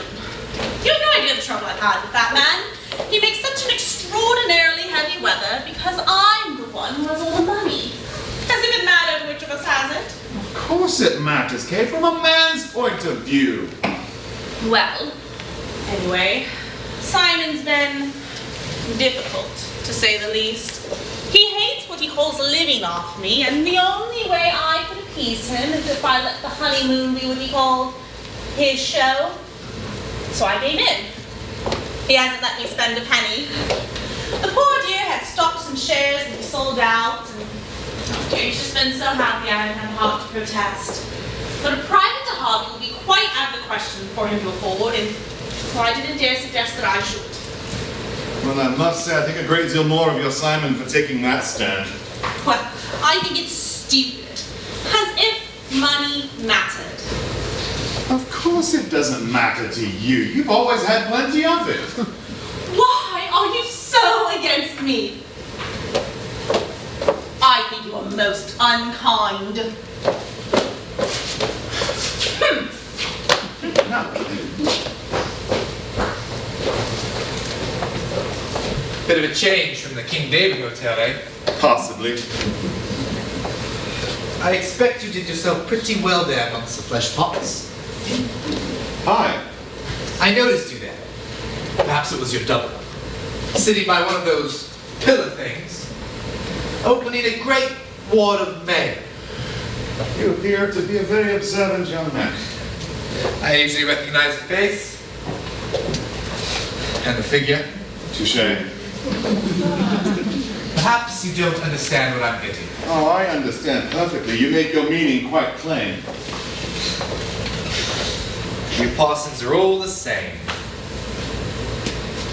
You have no idea the trouble I've had with that man. He makes such an extraordinarily heavy weather because I'm the one who has all the money. As if it mattered which of us has it. Of course it matters, Kay, from a man's point of view. Well, anyway, Simon's been difficult, to say the least. He hates what he calls living off me, and the only way I could appease him is if I let the honeymoon be what he called his show. So I gave in. He hasn't let me spend a penny. The poor dear had stocks and shares and he sold out, and he's just been so happy I haven't had the heart to protest. But a private hobby would be quite out of the question for him to afford, and so I didn't dare suggest that I should. Well, I must say, I think a great deal more of your Simon for taking that stand. Well, I think it's stupid. As if money mattered. Of course it doesn't matter to you. You've always had plenty of it. Why are you so against me? I think you are most unkind. Bit of a change from the King David Hotel, eh? Possibly. I expect you did yourself pretty well there amongst the flesh pots. Hi. I noticed you there. Perhaps it was your double. Sitting by one of those pillar things, opening a great wad of mail. You appear to be a very observant young man. I easily recognize the face and the figure. Touché. Perhaps you don't understand what I'm getting. Oh, I understand perfectly. You make your meaning quite plain. You parsons are all the same.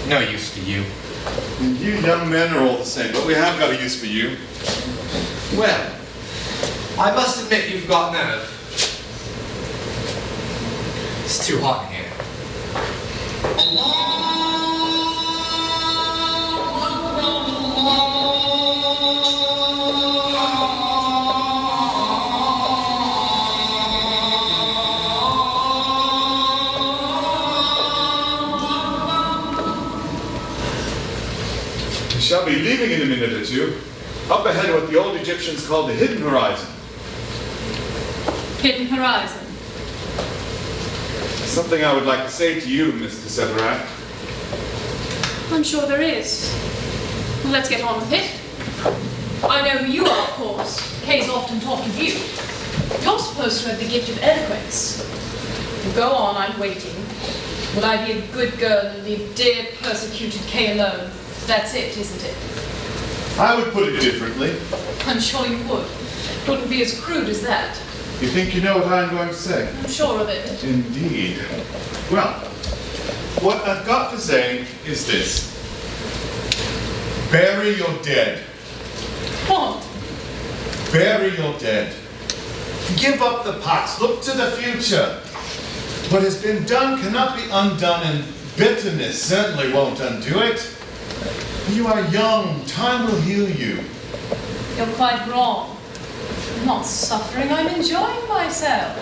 No use for you. And you young men are all the same, but we have got a use for you. Well, I must admit you've got nerve. It's too hot in here. We shall be leaving in a minute or two. Up ahead what the old Egyptians called the hidden horizon. Hidden horizon. Something I would like to say to you, Mr. Severac. I'm sure there is. Let's get on with it. I know who you are, of course. Kay's often talked of you. You're supposed to have the gift of eloquence. Go on, I'm waiting. Will I be a good girl and leave dear, persecuted Kay alone? That's it, isn't it? I would put it differently. I'm sure you would. It wouldn't be as crude as that. You think you know what I'm going to say? I'm sure of it. Indeed. Well, what I've got to say is this. Bury your dead. What? Bury your dead. Give up the past. Look to the future. What has been done cannot be undone, and bitterness certainly won't undo it. You are young. Time will heal you. You're quite wrong. I'm not suffering, I'm enjoying myself.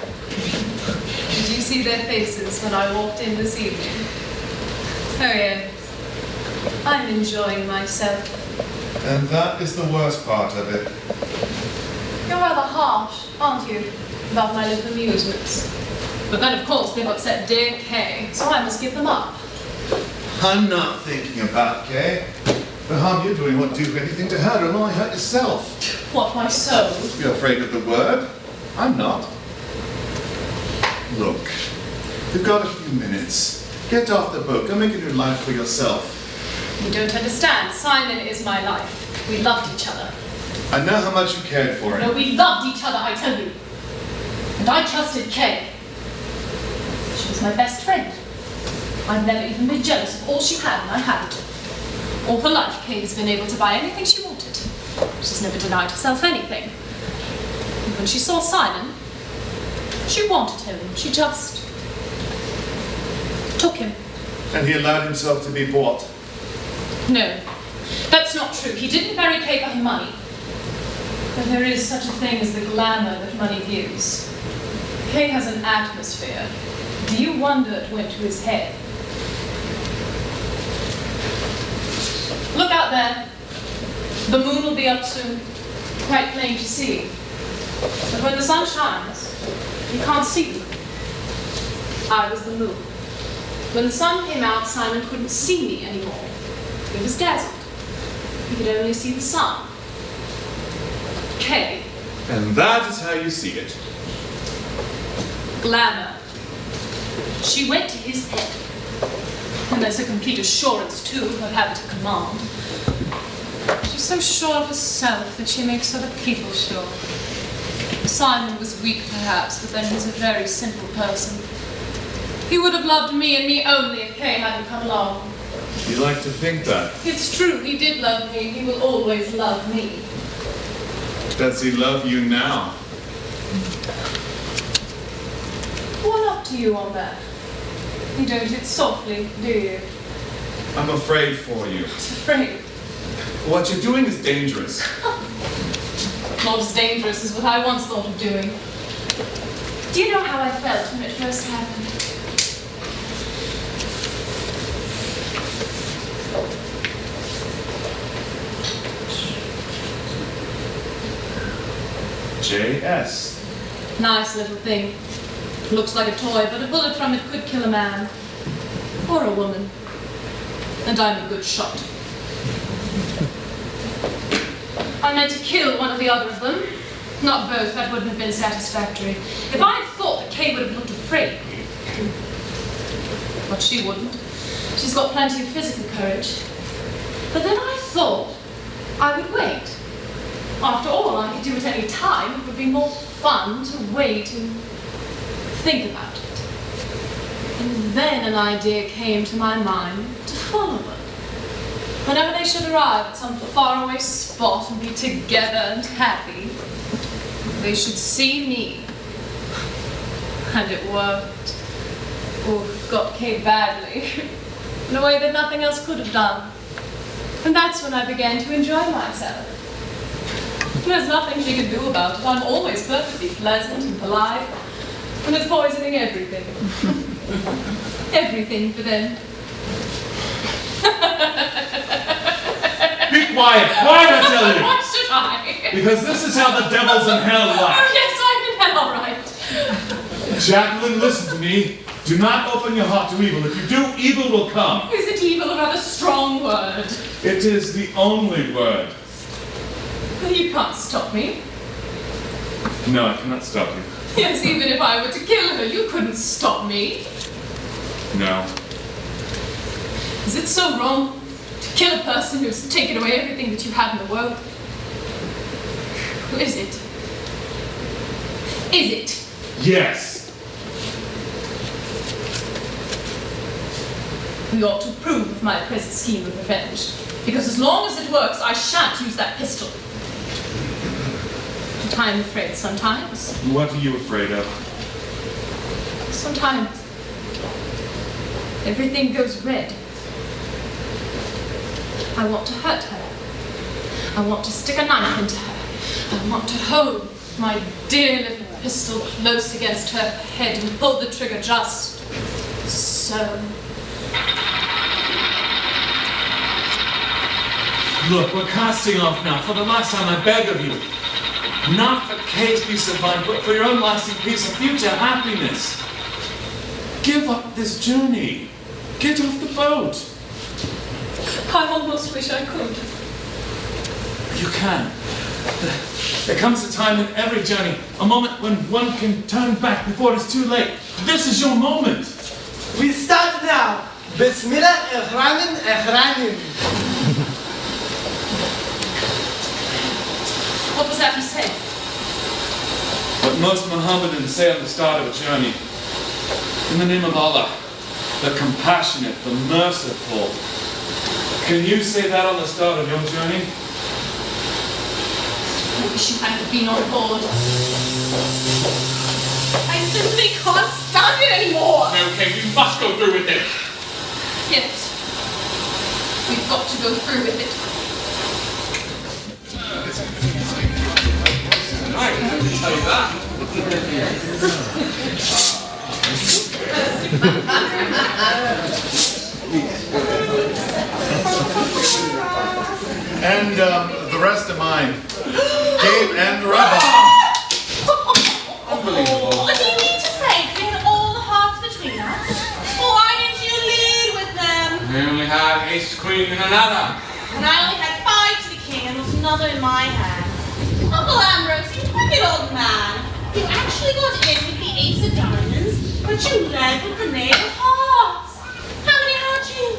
Did you see their faces when I walked in this evening? Oh yes, I'm enjoying myself. And that is the worst part of it. You're rather harsh, aren't you, about my little amusements? But then of course they've upset dear Kay, so I must give them up. I'm not thinking about Kay. The harm you're doing won't do anything to her, and only hurt yourself. What, my soul? You're afraid of the word? I'm not. Look, you've got a few minutes. Get off the book. Go make a new life for yourself. You don't understand. Simon is my life. We loved each other. I know how much you cared for him. No, we loved each other, I tell you. And I trusted Kay. She was my best friend. I've never even been jealous of all she had, and I hadn't. All her life, Kay's been able to buy anything she wanted. She's never denied herself anything. And when she saw Simon, she wanted him. She just took him. And he allowed himself to be bought. No, that's not true. He didn't marry Kay for her money. But there is such a thing as the glamour that money gives. Kay has an atmosphere. Do you wonder it went to his head? Look out there. The moon will be up soon. Quite plain to see. But when the sun shines, you can't see the moon. I was the moon. When the sun came out, Simon couldn't see me anymore. He was dazzled. He could only see the sun. Kay. And that is how you see it. Glamour. She went to his head. And there's a complete assurance, too, of having to command. She's so sure of herself that she makes other people sure. Simon was weak, perhaps, but then he's a very simple person. He would have loved me and me only if Kay hadn't come along. You like to think that. It's true, he did love me. He will always love me. Does he love you now? What up to you on that? You don't hit softly, do you? I'm afraid for you. Afraid. What you're doing is dangerous. Not as dangerous as what I once thought of doing. Do you know how I felt when it first happened? J.S. Nice little thing. Looks like a toy, but a bullet from it could kill a man. Or a woman. And I'm a good shot. I meant to kill one or the other of them. Not both, that wouldn't have been satisfactory. If I had thought that Kay would have looked afraid. But she wouldn't. She's got plenty of physical courage. But then I thought I would wait. After all, I could do it any time. It would be more fun to wait and think about it. And then an idea came to my mind to follow it. Whenever they should arrive at some faraway spot and be together and happy, they should see me. And it worked. Oh, got Kay badly. In a way that nothing else could have done. And that's when I began to enjoy myself. There's nothing she can do about it. I'm always perfectly pleasant and polite. And it's poisoning everything. Everything for them. Be quiet! Quiet, I tell you! Why should I? Because this is how the devils in hell Oh, laugh. yes, I'm in hell, all right. Jacqueline, listen to me. Do not open your heart to evil. If you do, evil will come. Isn't evil a rather strong word? It is the only word. You can't stop me. No, I cannot stop you. Yes, even if I were to kill her, you couldn't stop me. No. Is it so wrong to kill a person who's taken away everything that you had in the world? Is it? Is it? Yes. We ought to approve of my present scheme of revenge. Because as long as it works, I shan't use that pistol. But I'm afraid sometimes. What are you afraid of? Sometimes everything goes red. I want to hurt her. I want to stick a knife into her. I want to hold my dear little pistol close against her head and pull the trigger just so. Look, we're casting off now. For the last time, I beg of you. Not for Kay's peace of mind, but for your own lasting peace and future happiness. Give up this journey. Get off the boat. I almost wish I could. You can. There comes a time in every journey, a moment when one can turn back before it's too late. This is your moment. We start now. Bismillah Rahman Rahim. What was that you said? What most Mohammedans say at the start of a journey. In the name of Allah, the compassionate, the merciful. Can you say that on the start of your journey? I wish you hadn't been on board. I simply can't stand it anymore. Okay, we must go through with this. Yes. We've got to go through with it. I can tell you that. And the rest of mine. Gabe and Rebel. Unbelievable. What do you mean to say? We had all the hearts between us. Well, why didn't you lead with them? We only had ace, queen, and another. And I only had 5 to the king and not another in my hand. Uncle Ambrose, you wicked old man. You actually got in with the ace of diamonds, but you led with the knave of hearts. How many had you?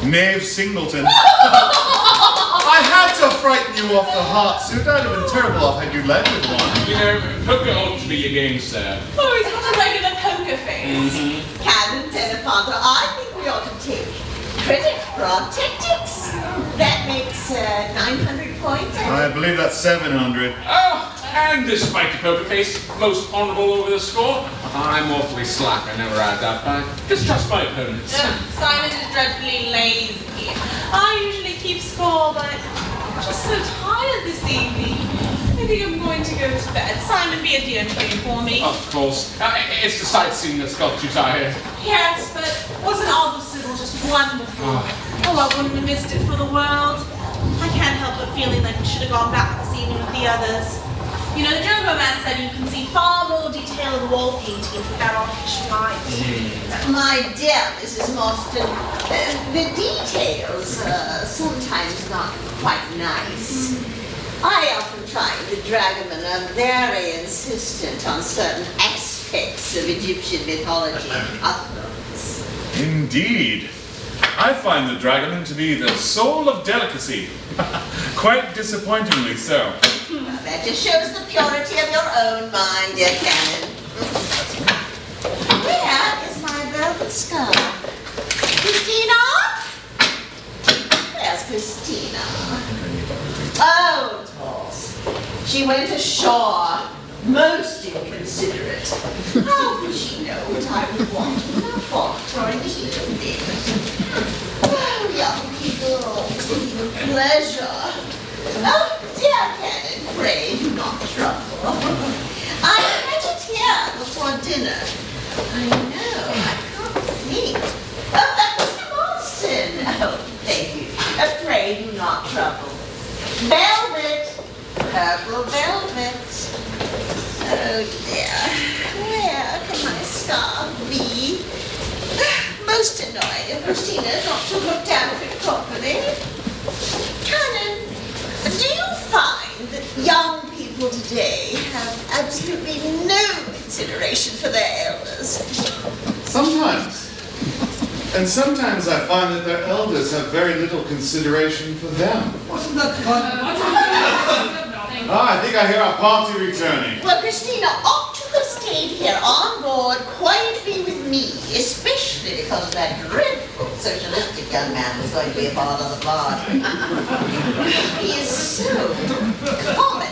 Knave Singleton. I had to frighten you off the heart suit. I'd have been terrible off had you led with one. You know, poker ought to be your game, sir. Oh, he's got a regular poker face. Canon Telefather, I think we ought to take credit for our tactics. That makes 900 points. I believe that's 700. Oh, and despite the poker face, most honourable over the score, I'm awfully slack. I never had that bad. Distrust my opponents. Simon is dreadfully lazy. I usually keep score, but I'm just so tired this evening. I think I'm going to go to bed. Simon, be a dear and play for me. Of course. It's the sightseeing that's got you tired. Yes, but wasn't Arbor Sibyl just wonderful? Oh, I wouldn't have missed it for the world. I can't help but feeling like we should have gone back this evening with the others. You know, the Jogo man said you can see far more detail in the wall painting with that artificial light. My dear Mrs. Marston, the details are sometimes not quite nice. I often find the dragomen are very insistent on certain aspects of Egyptian mythology and others. Indeed. I find the dragoman to be the soul of delicacy. Quite disappointingly so. Well, that just shows the purity of your own mind, dear Canon. Where is my velvet scarf? Christina? Where's Christina? Oh, of course. She went ashore. Most inconsiderate. How could she know what I would want when I walked or in the evening? Oh, young people always thinking of pleasure. Oh, dear Canon, pray do not trouble. I had it here before dinner. I know, I can't think. Oh, Mr. Marston. Oh, thank you. Pray do not trouble. Velvet. Purple velvet. Oh dear. Where can my scarf be? Most annoying of Christina not to look down at it properly. Canon, do you find that young people today have absolutely no consideration for their elders? Sometimes. And sometimes I find that their elders have very little consideration for them. Wasn't that fun? I think I hear our party returning. Well, Christina ought to have stayed here on board quietly with me, especially because that dreadful socialistic young man was going to be a part of the party. He is so common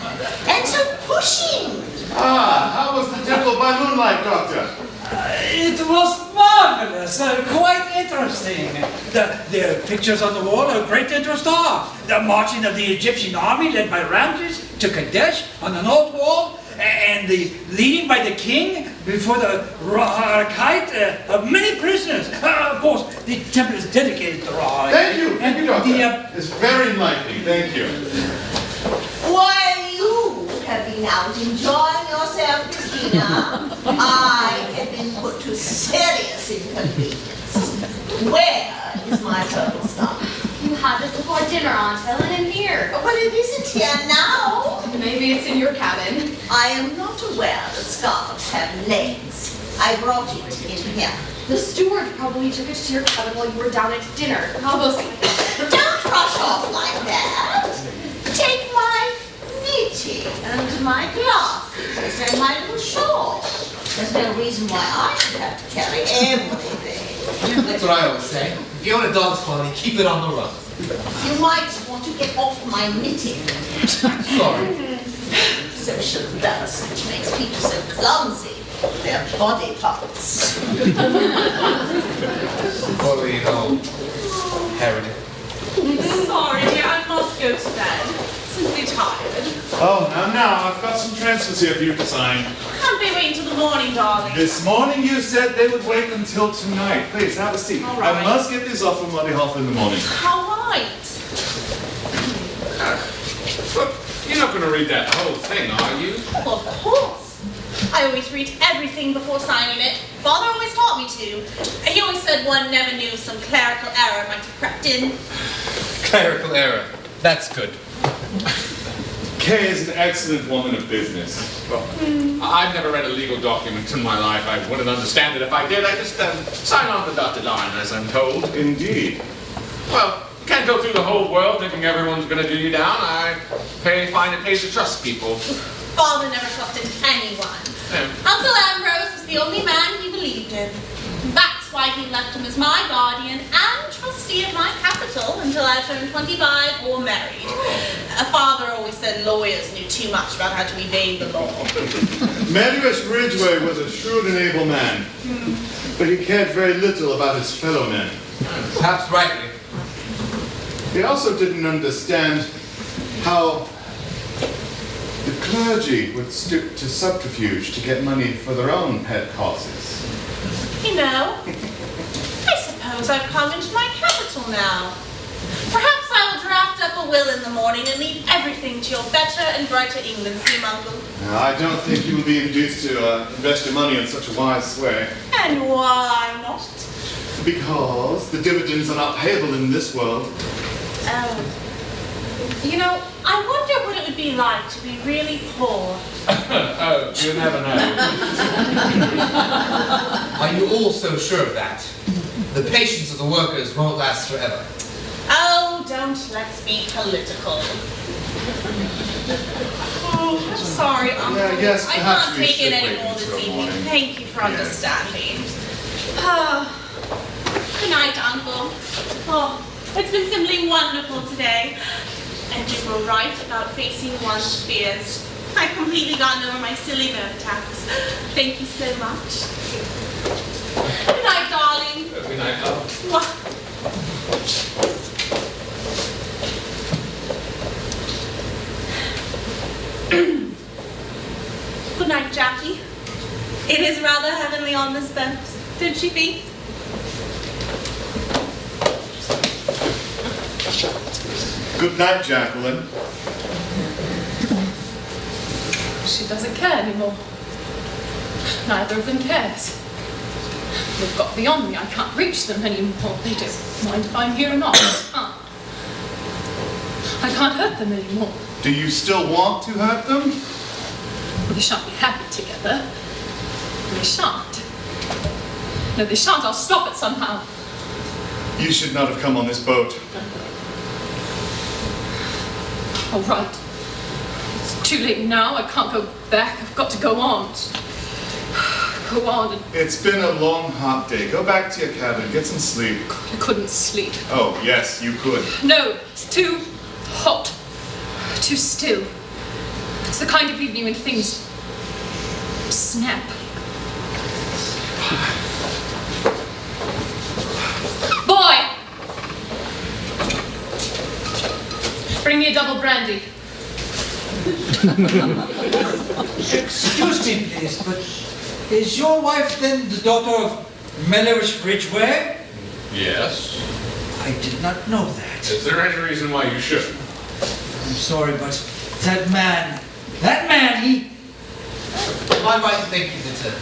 and so pushing. How was the temple by moonlight, Doctor? It was marvelous, quite interesting. The pictures on the wall of great interest are the marching of the Egyptian army led by Ramses to Kadesh on the north wall, and the leading by the king before the Ra-kite of many prisoners. Of course, the temple is dedicated to Ra. Thank you, Doctor. It's very enlightening, thank you. While you have been out enjoying yourself, Christina, I have been put to serious inconvenience. Where is my purple scarf? You had it before dinner, Aunt Helen, in here. Well, it isn't here now. Maybe it's in your cabin. I am not aware that scarves have legs. I brought it in here. The steward probably took it to your cabin while you were down at dinner. I'll go see. Don't rush off like that. Take my knitting and my glasses and my little shawl. There's no reason why I should have to carry everything. That's what I always say. If you own a dog's pony, keep it on the run. You might want to get off my knitting. Sorry. Social embarrassment makes people so clumsy. Their body parts. Poor little heretic. Sorry, dear, I must go to bed. So simply tired. Oh, now, I've got some transfers here for you to sign. Can't they wait until the morning, darling? This morning you said they would wait until tonight. Please, have a seat. All right. I must get this off from Muddy Hoff in the morning. All right. But you're not going to read that whole thing, are you? Well, of course. I always read everything before signing it. Father always taught me to. He always said one never knew some clerical error might have crept in. Clerical error. That's good. Kay is an excellent woman of business. Well, I've never read a legal document in my life. I wouldn't understand it if I did. I just sign on the dotted line, as I'm told. Indeed. Well, you can't go through the whole world thinking everyone's going to do you down. I find it pays to trust people. Father never trusted anyone. Yeah. Uncle Ambrose was the only man he believed in. That's why he left him as my guardian and trustee of my capital until I turned 25 or married. Father always said lawyers knew too much about how to evade the law. Marius Ridgway was a shrewd and able man, but he cared very little about his fellow men. Perhaps rightly. He also didn't understand how the clergy would stoop to subterfuge to get money for their own pet causes. You know, I suppose I've come into my capital now. Perhaps I will draft up a will in the morning and leave everything to your better and brighter England, scheme uncle. I don't think you will be induced to invest your money in such a wise way. And why not? Because the dividends are not payable in this world. Oh. You know, I wonder what it would be like to be really poor. Oh, you never know. Are you all so sure of that? The patience of the workers won't last forever. Oh, don't let's be political. Oh, I'm sorry, Uncle. Yeah, yes, I perhaps can't we take should it wait anymore this until evening. morning. Thank you for Yes. understanding. Good night, Uncle. Oh, it's been simply wonderful today. And you were right about facing one's fears. I've completely gotten over my silly nerve attacks. Thank you so much. Good night, darling. Good night, love. Mwah. Good night, Jackie. It is rather heavenly on this bed, don't you think? Good night, Jacqueline. She doesn't care anymore. Neither of them cares. They've got beyond me. I can't reach them anymore. They don't mind if I'm here or not. I can't hurt them anymore. Do you still want to hurt them? They shan't be happy together. They shan't. No, they shan't. I'll stop it somehow. You should not have come on this boat. All right. It's too late now. I can't go back. I've got to go on. Go on. It's been a long, hot day. Go back to your cabin, get some sleep. I couldn't sleep. Oh, yes, you could. No, it's too hot. Too still. It's the kind of evening when things snap. Boy! Bring me a double brandy. Excuse me, please, but is your wife then the daughter of Mellish Ridgway? Yes. I did not know that. Is there any reason why you shouldn't? I'm sorry, but that man, he... Am I right in thinking that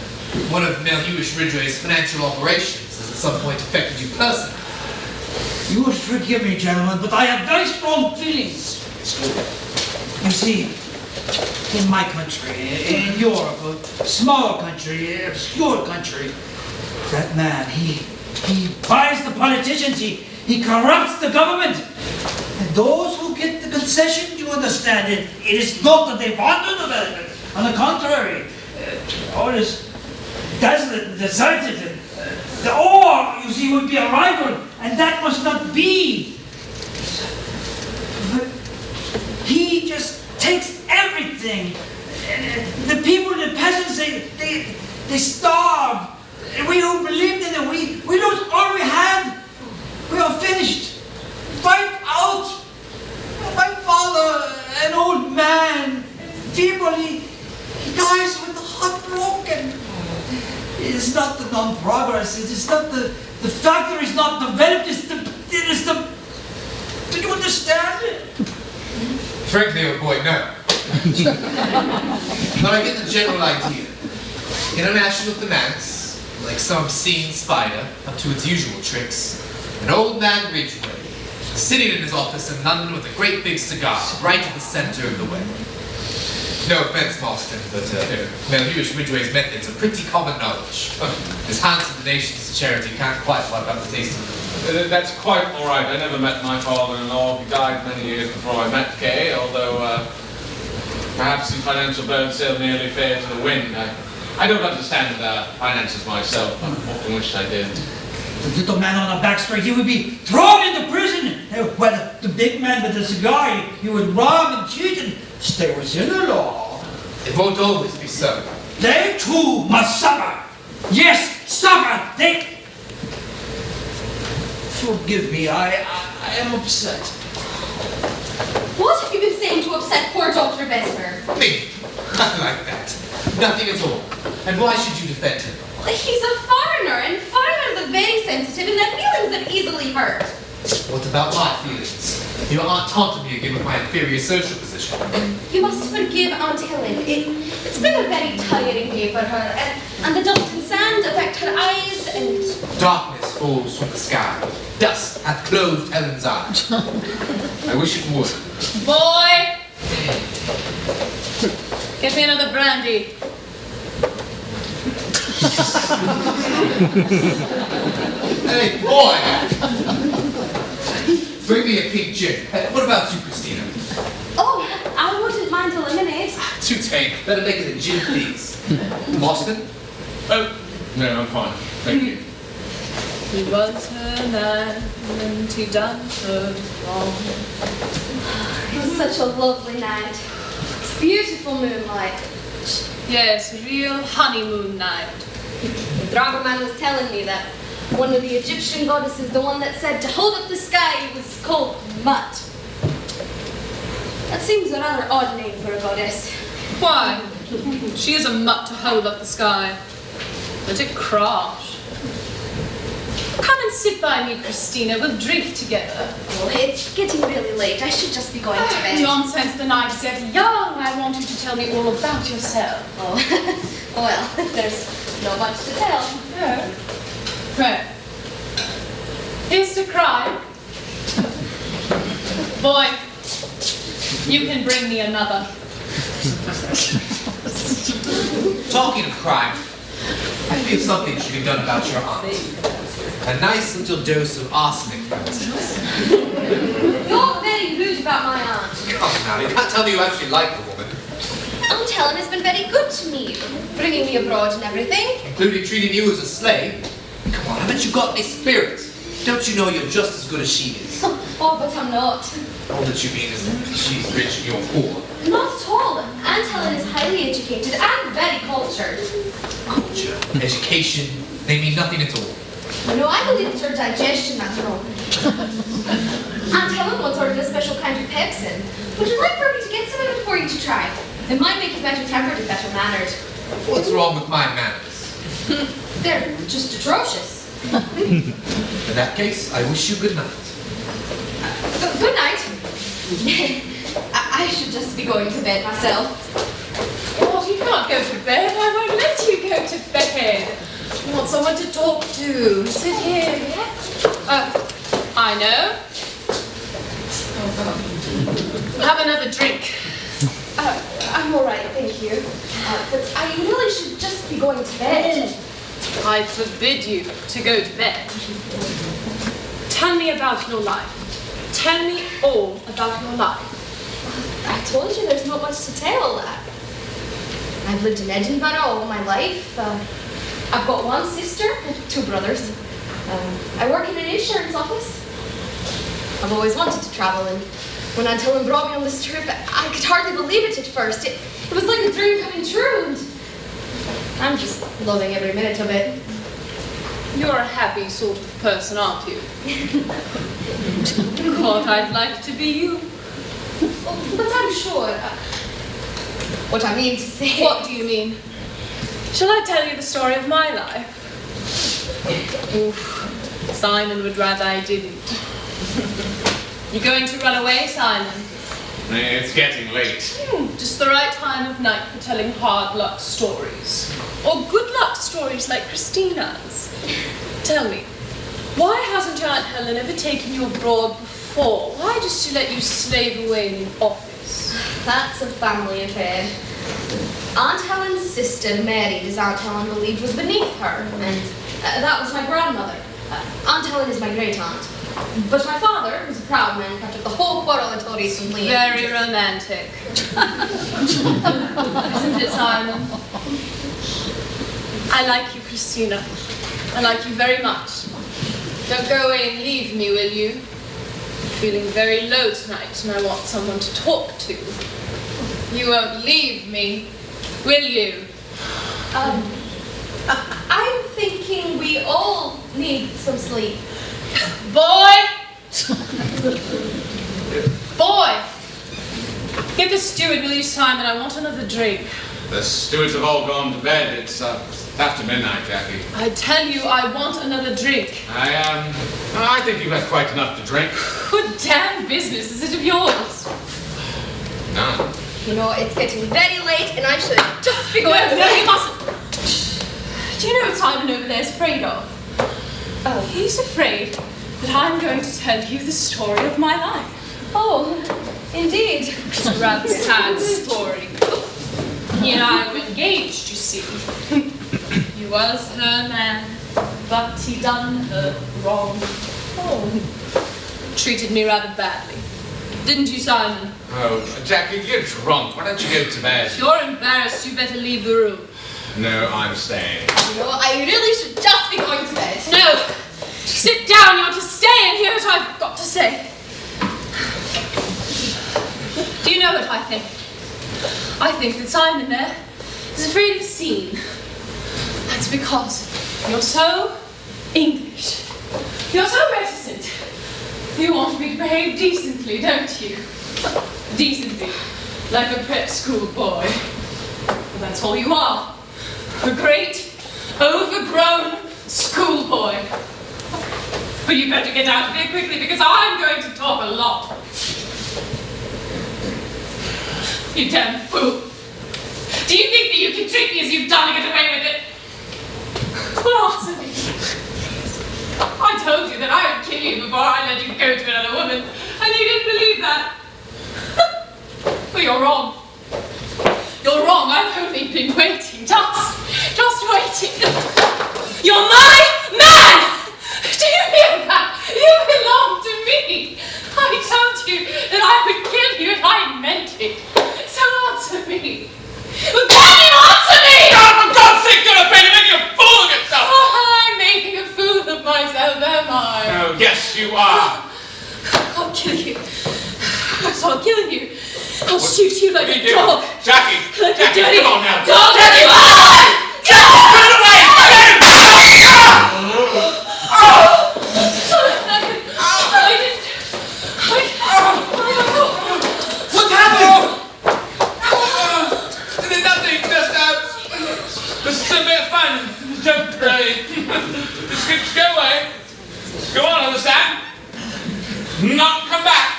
one of Melhuish Ridgway's financial operations has at some point affected you personally? You will forgive me, gentlemen, but I have very strong feelings. You see, in my country, in Europe, a small country, obscure country, that man, he buys the politicians, he corrupts the government. And those who get the concession, you understand it, it is not that they want the development. On the contrary, all is desolate and deserted. The ore, you see, would be a rival, and that must not be. But he just takes everything. The people, the peasants, they starve. And we who believed in it, we lose all we had. We are finished. Wiped out. My father and us. It is not the factory is not developed. It is the. Do you understand? Frankly, old boy, no. But I get the general idea. International finance, like some obscene spider, up to its usual tricks. An old man Ridgway, sitting in his office in London with a great big cigar, right at the center of the way. No offense, Marston, but Lewis Ridgway's methods are pretty common knowledge. His handsome donations to charity can't quite wipe out the taste of them. That's quite all right. I never met my father-in-law. He died many years before I met Kay, although perhaps some financial bird sailed nearly fair to the wind. I don't understand finances myself. I often wished I did. The little man on the back street, he would be thrown into prison. While the big man with the cigar, he would rob and cheat and stay within the law. It won't always be so. They too must suffer. Yes, suffer. They. Forgive me, I am upset. What have you been saying to upset poor Dr. Besser? Me? Nothing like that. Nothing at all. And why should you defend him? He's a foreigner, and foreigners are very sensitive and their feelings are easily hurt. What about my feelings? Your Aunt taunted me again with my inferior social position. You must forgive Aunt Helen. It's been a very tiring day for her, and the dust and sand affect her eyes, and... Darkness falls from the sky. Dust hath closed Helen's eyes. I wish it would. Boy! Get me another brandy. Hey, boy! Bring me a pink gin. What about you, Christina? Oh, I wouldn't mind a lemonade. Too tame. Better make it a gin, please. Boston? Oh, no, I'm fine. Thank you. He was her man, and he done her wrong. It was such a lovely night. It's beautiful moonlight. Yes, real honeymoon night. The dragoman was telling me that one of the Egyptian goddesses, the one that said to hold up the sky, was called Mut. That seems a rather odd name for a goddess. Why? She is a mutt to hold up the sky. Let it crash. Come and sit by me, Christina. We'll drink together. Oh, it's getting really late. I should just be going to bed. Nonsense, the night is yet young. I want you to tell me all about yourself. Oh, well, there's not much to tell. No. Right. Here's to crime. Boy, you can bring me another. Talking of crime, I feel something should be done about your aunt. A nice little dose of arsenic, for instance. You're very rude about my aunt. Come now, you can't tell me you actually like the woman. Aunt Helen has been very good to me, bringing me abroad and everything. Including treating you as a slave. Come on, haven't you got any spirit? Don't you know you're just as good as she is? Oh, but I'm not. All that you mean is that she's rich and you're poor. Not at all. Aunt Helen is highly educated and very cultured. Culture, education, they mean nothing at all. No, I believe it's her digestion that's wrong. Aunt Helen once ordered a special kind of pepsin. Would you like for me to get some of it for you to try? It might make you better tempered and better mannered. What's wrong with my manners? They're just atrocious. In that case, I wish you good night. Good night. I should just be going to bed myself. Oh, you can't go to bed. I won't let you go to bed. You want someone to talk to. Sit here, yeah? I know. Have another drink. I'm all right, thank you. But I really should just be going to bed. I forbid you to go to bed. Tell me about your life. Tell me all about your life. I told you there's not much to tell. I've lived in Edinburgh all my life. I've got one sister and two brothers. I work in an insurance office. I've always wanted to travel, and when Aunt Helen brought me on this trip, I could hardly believe it at first. It was like a dream coming true, and I'm just loving every minute of it. You're a happy sort of person, aren't you? God, I'd like to be you. But I'm sure. What I mean to say... What do you mean? Shall I tell you the story of my life? Oof. Simon would rather I didn't. You going to run away, Simon? It's getting late. Just the right time of night for telling hard luck stories. Or good luck stories like Christina's. Tell me, why hasn't your Aunt Helen ever taken you abroad before? Why does she let you slave away in the office? That's a family affair. Aunt Helen's sister married as Aunt Helen believed was beneath her, and that was my grandmother. Aunt Helen is my great aunt. But my father, who's a proud man, kept up the whole quarrel until recently. Very romantic. Isn't it, Simon? I like you, Christina. I like you very much. Don't go away and leave me, will you? I'm feeling very low tonight and I want someone to talk to. You won't leave me, will you? I'm thinking we all need some sleep. Boy! Boy! Get the steward, will you, Simon? I want another drink. The stewards have all gone to bed. It's after midnight, Jackie. I tell you, I want another drink. I think you've had quite enough to drink. What damn business is it of yours? None. You know, it's getting very late and I should just be going to No, you bed. mustn't. Do you know what Simon over there is afraid of? Oh. He's afraid that I'm going to tell you the story of my life. Oh, indeed. It's a rather sad story. He and I were engaged, you see. He was her man, but he done her wrong. Oh. Treated me rather badly. Didn't you, Simon? Oh, Jackie, you're drunk. Why don't you go to bed? If you're embarrassed, you better leave the room. No, I'm staying. You know, I really should just be going to bed. No! Sit down, you want to stay and hear what I've got to say. Do you know what I think? I think that Simon there is afraid of the scene. That's because you're so English. You're so reticent. You want me to behave decently, don't you? Decently, like a prep school boy. Well, that's all you are. A great, overgrown schoolboy. But you better get out of here quickly because I'm going to talk a lot. You damn fool. Do you think that you can treat me as you've done and get away with it? Well, answer me. I told you that I would kill you before I let you go to another woman, and you didn't believe that. Well, you're wrong. You're wrong. I've only been waiting, just waiting. You're my man! Do you hear that? You belong to me. I told you that I would kill you and I meant it. So answer me. Well, can you answer me? God, for God's sake, you're making a fool of yourself! Oh, I'm making a fool of myself, am I? Oh, yes, you are. I'll kill you. Yes, I'll kill you. I'll shoot you like a dog. Jackie! Like a Jackie, dirty come on now! dog. Jackie! Run away! What happened? Nothing, just a bit of fun. Don't pray. Just go away. Go on, understand? Not come back.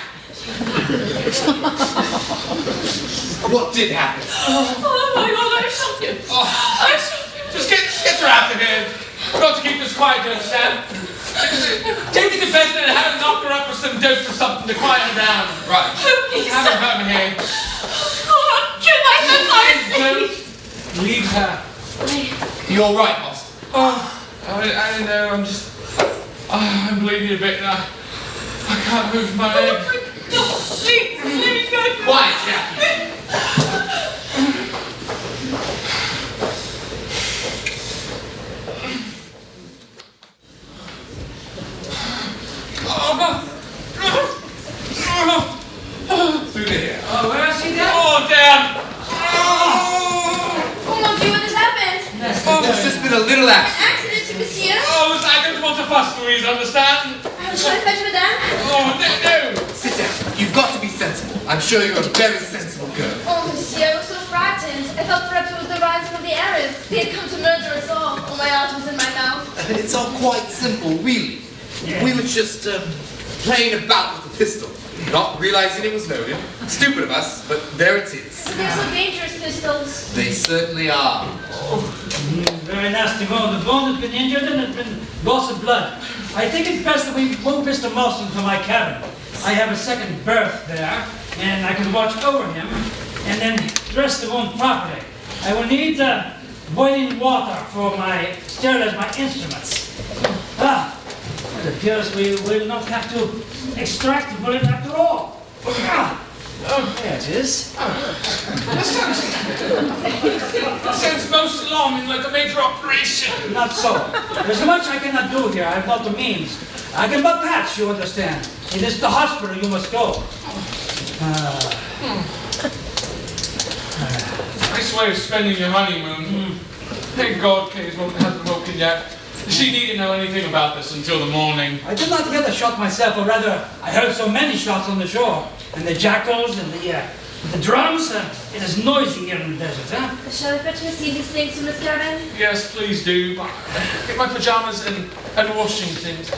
What did happen? Oh my God, I shot you. I shot you. Just get her out of here. We've got to keep this quiet, you understand? Take me to bed and have her knock her up with some dope or something to quiet her down. Right. Oh, please. Have her home here. Oh, I'll kill myself, Simon, please. Don't leave her. You're all right, boss. I don't know, I'm just... I'm bleeding a bit and I can't move my leg. Please, let me go. Quiet, Jackie. Through here. Oh, where is he then? Oh, damn! Oh, mon Dieu, what has happened? There's just been a little An accident. accident, monsieur? Oh, listen, I don't want to fuss, Louise, understand? Shall I fetch madame? Oh, no! Sit down. You've got to be sensible. I'm sure you're a very sensible girl. Oh, monsieur, I was so frightened. I thought perhaps it was the rising of the Arabs. They had come to murder us all. Oh, my heart was in my mouth. it's all quite simple, really. We were just playing about with the pistol, not realizing it was loaded. Stupid of us, but there it is. But they're so dangerous, pistols. They certainly are. Very nasty wound. The bone has been injured and has been loss of blood. I think it's best that we move Mr. Mawson to my cabin. I have a second berth there, and I can watch over him and then dress the wound properly. I will need boiling water for sterilize my instruments. It appears we will not have to extract the bullet after all. There it is. That sounds most alarming, like a major operation. Not so. There's much I cannot do here. I have not the means. I can but patch, you understand. It is the hospital you must go. Nice way of spending your honeymoon. Thank God Kay's woman hasn't woken yet. She needn't know anything about this until the morning. I did not get a shot myself, or rather, I heard so many shots on the shore. And the jackals and the drums. It is noisy here in the desert, huh? Shall I fetch Miss these things from Miss Cabin? Yes, please do. Get my pajamas and washing things.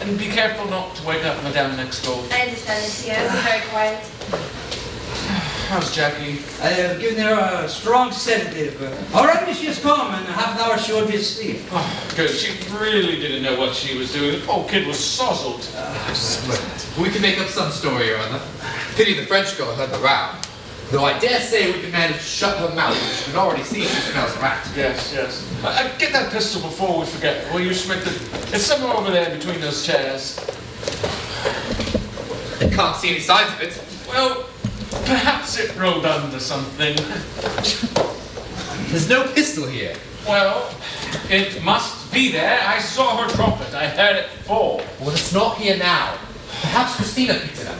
And be careful not to wake up Madame next door. I understand, Monsieur. I'll be very quiet. How's Jackie? I have given her a strong sedative. Already she is calm, and in half an hour she will be asleep. Oh, good. She really didn't know what she was doing. The poor kid was sozzled. Splendid. We can make up some story or other. Pity the French girl heard the row. Though I dare say we can manage to shut her mouth. She can already see she smells a rat. Yes. Get that pistol before we forget, will you, Smith? It's somewhere over there between those chairs. I can't see any signs of it. Well, perhaps it rolled under something. There's no pistol here. Well, it must be there. I saw her drop it. I heard it fall. Well, it's not here now. Perhaps Christina picked it up.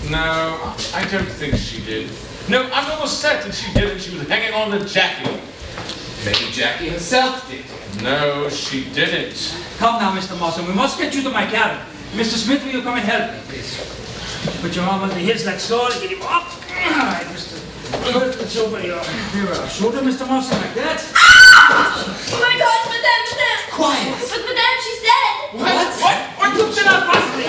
No, I don't think she did. No, I'm almost certain she did, and she was hanging on to Jackie. Maybe Jackie herself did. No, she didn't. Come now, Mr. Mawson. We must get you to my cabin. Mr. Smith, will you come and help me, please? Put your arm under his like so, get him up. All right, Mr. It's over your shoulder, Mr. Mawson, like that. Oh my God, Madame! Quiet. But Madame, she's dead! What did I possibly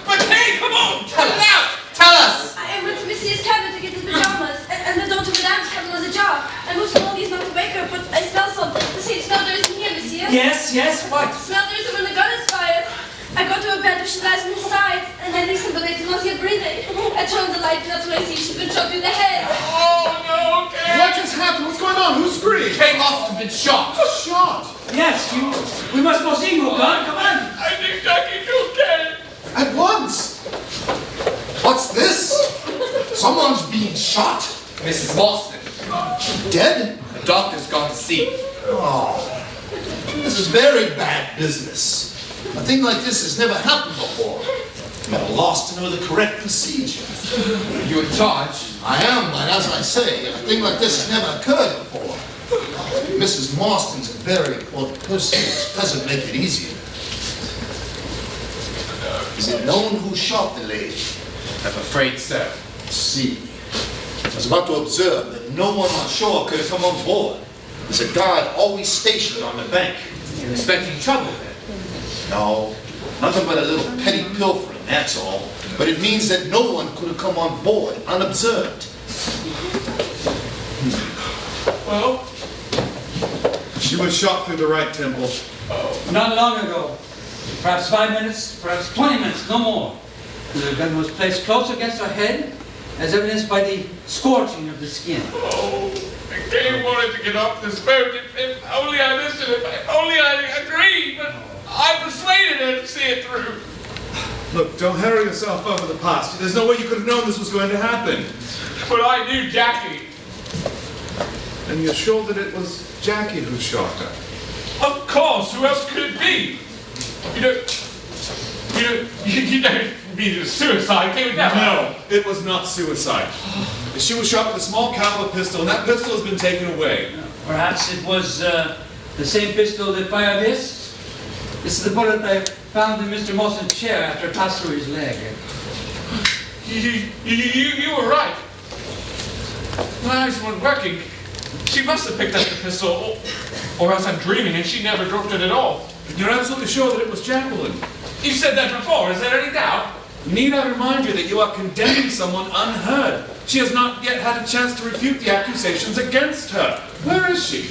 McKay, come on! Tell it out! Tell us! I went to Monsieur's cabin to get his pajamas, and the door to Madame's cabin was ajar. I moved slowly as not to wake her, but I smelled something. The same smell there isn't here, Monsieur. Yes, what? The smell there isn't when the gun is fired. I go to her bed, but she lies on her side, and I listen, but it's not yet breathing. I turn on the light, and that's when I see she's been shot through the head. Oh no, Kay! What just happened? What's going on? Who screamed? Kay must have been shot. Shot? Yes, we must go see who gone. Come on. I think Jackie killed Kay. At once. What's this? Someone's being shot? Mrs. Boston. Dead? The doctor's gone to see. Oh, this is very bad business. A thing like this has never happened before. I'm at a loss to know the correct procedure. You in charge? I am, but as I say, a thing like this has never occurred before. Mrs. Marston's a very important person, which doesn't make it easier. Is it known who shot the lady? I'm afraid so. See. I was about to observe that no one on shore could have come on board. There's a guard always stationed on the bank. You're expecting trouble then? No, nothing but a little petty pilfering, that's all. But it means that no one could have come on board unobserved. Well, She was shot through the right temple. Not long ago. Perhaps 5 minutes, perhaps 20 minutes, no more. The gun was placed close against her head, as evidenced by the scorching of the skin. oh, Kay wanted to get off this boat. If only I listened, if only I agreed, but I persuaded her to see it through. Look, don't hurry yourself over the past. There's no way you could have known this was going to happen. But I knew Jackie. And you're sure that it was Jackie who shot her? Of course, who else could it be? You don't mean suicide, can you? No, it was not suicide. She was shot with a small caliber pistol, and that pistol has been taken away. Perhaps it was the same pistol that fired this? This is the bullet I found in Mr. Mawson's chair after it passed through his leg. You were right. My eyes weren't working. She must have picked up the pistol, or else I'm dreaming and she never dropped it at all. You're absolutely sure that it was Jacqueline? You said that before, is there any doubt? Need I remind you that you are condemning someone unheard? She has not yet had a chance to refute the accusations against her. Where is she?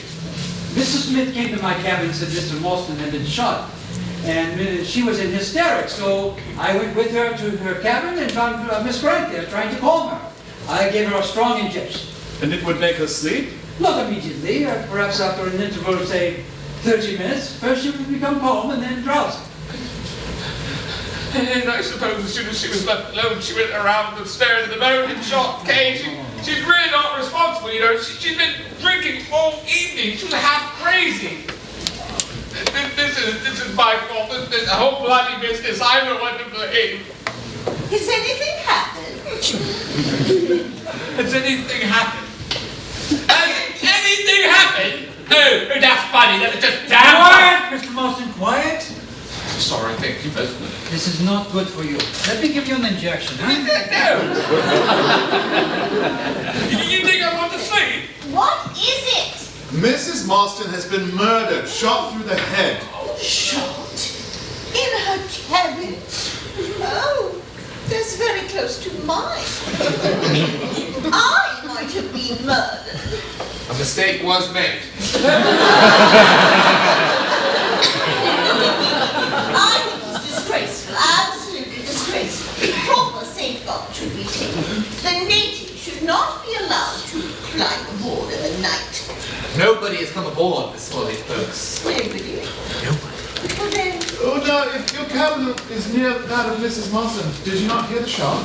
Mrs. Smith came to my cabin and said Mr. Mostyn had been shot. And she was in hysterics, so I went with her to her cabin and found Miss Grant there trying to calm her. I gave her a strong injection. And it would make her sleep? Not immediately, perhaps after an interval of, say, 30 minutes. First she would become calm and then drowsy. And I suppose as soon as she was left alone, she went around the stairs of the boat and shot Kay. She's really not responsible, you know. She's been drinking all evening. She was half crazy. This is my fault. This whole bloody business. I'm the one to blame. Has anything happened? Has anything happened? Has anything happened? Oh, that's funny. That is just damn Quiet, Mr. Mostyn, quiet. Sorry, thank you, President. This is not good for you. Let me give you an injection, huh? No! You think I want to sleep? What is it? Mrs. Mostyn has been murdered, shot through the head. Shot? In her cabin? Oh, that's very close to mine. I might have been murdered. A mistake was made. I think it's disgraceful, absolutely disgraceful. Proper safeguard should be taken. The natives should not be allowed to climb aboard in the night. Nobody has come aboard this fully, folks. Nobody. Nobody. Well then, Oh, no, if your cabin is near that of Mrs. Mostyn, did you not hear the shot?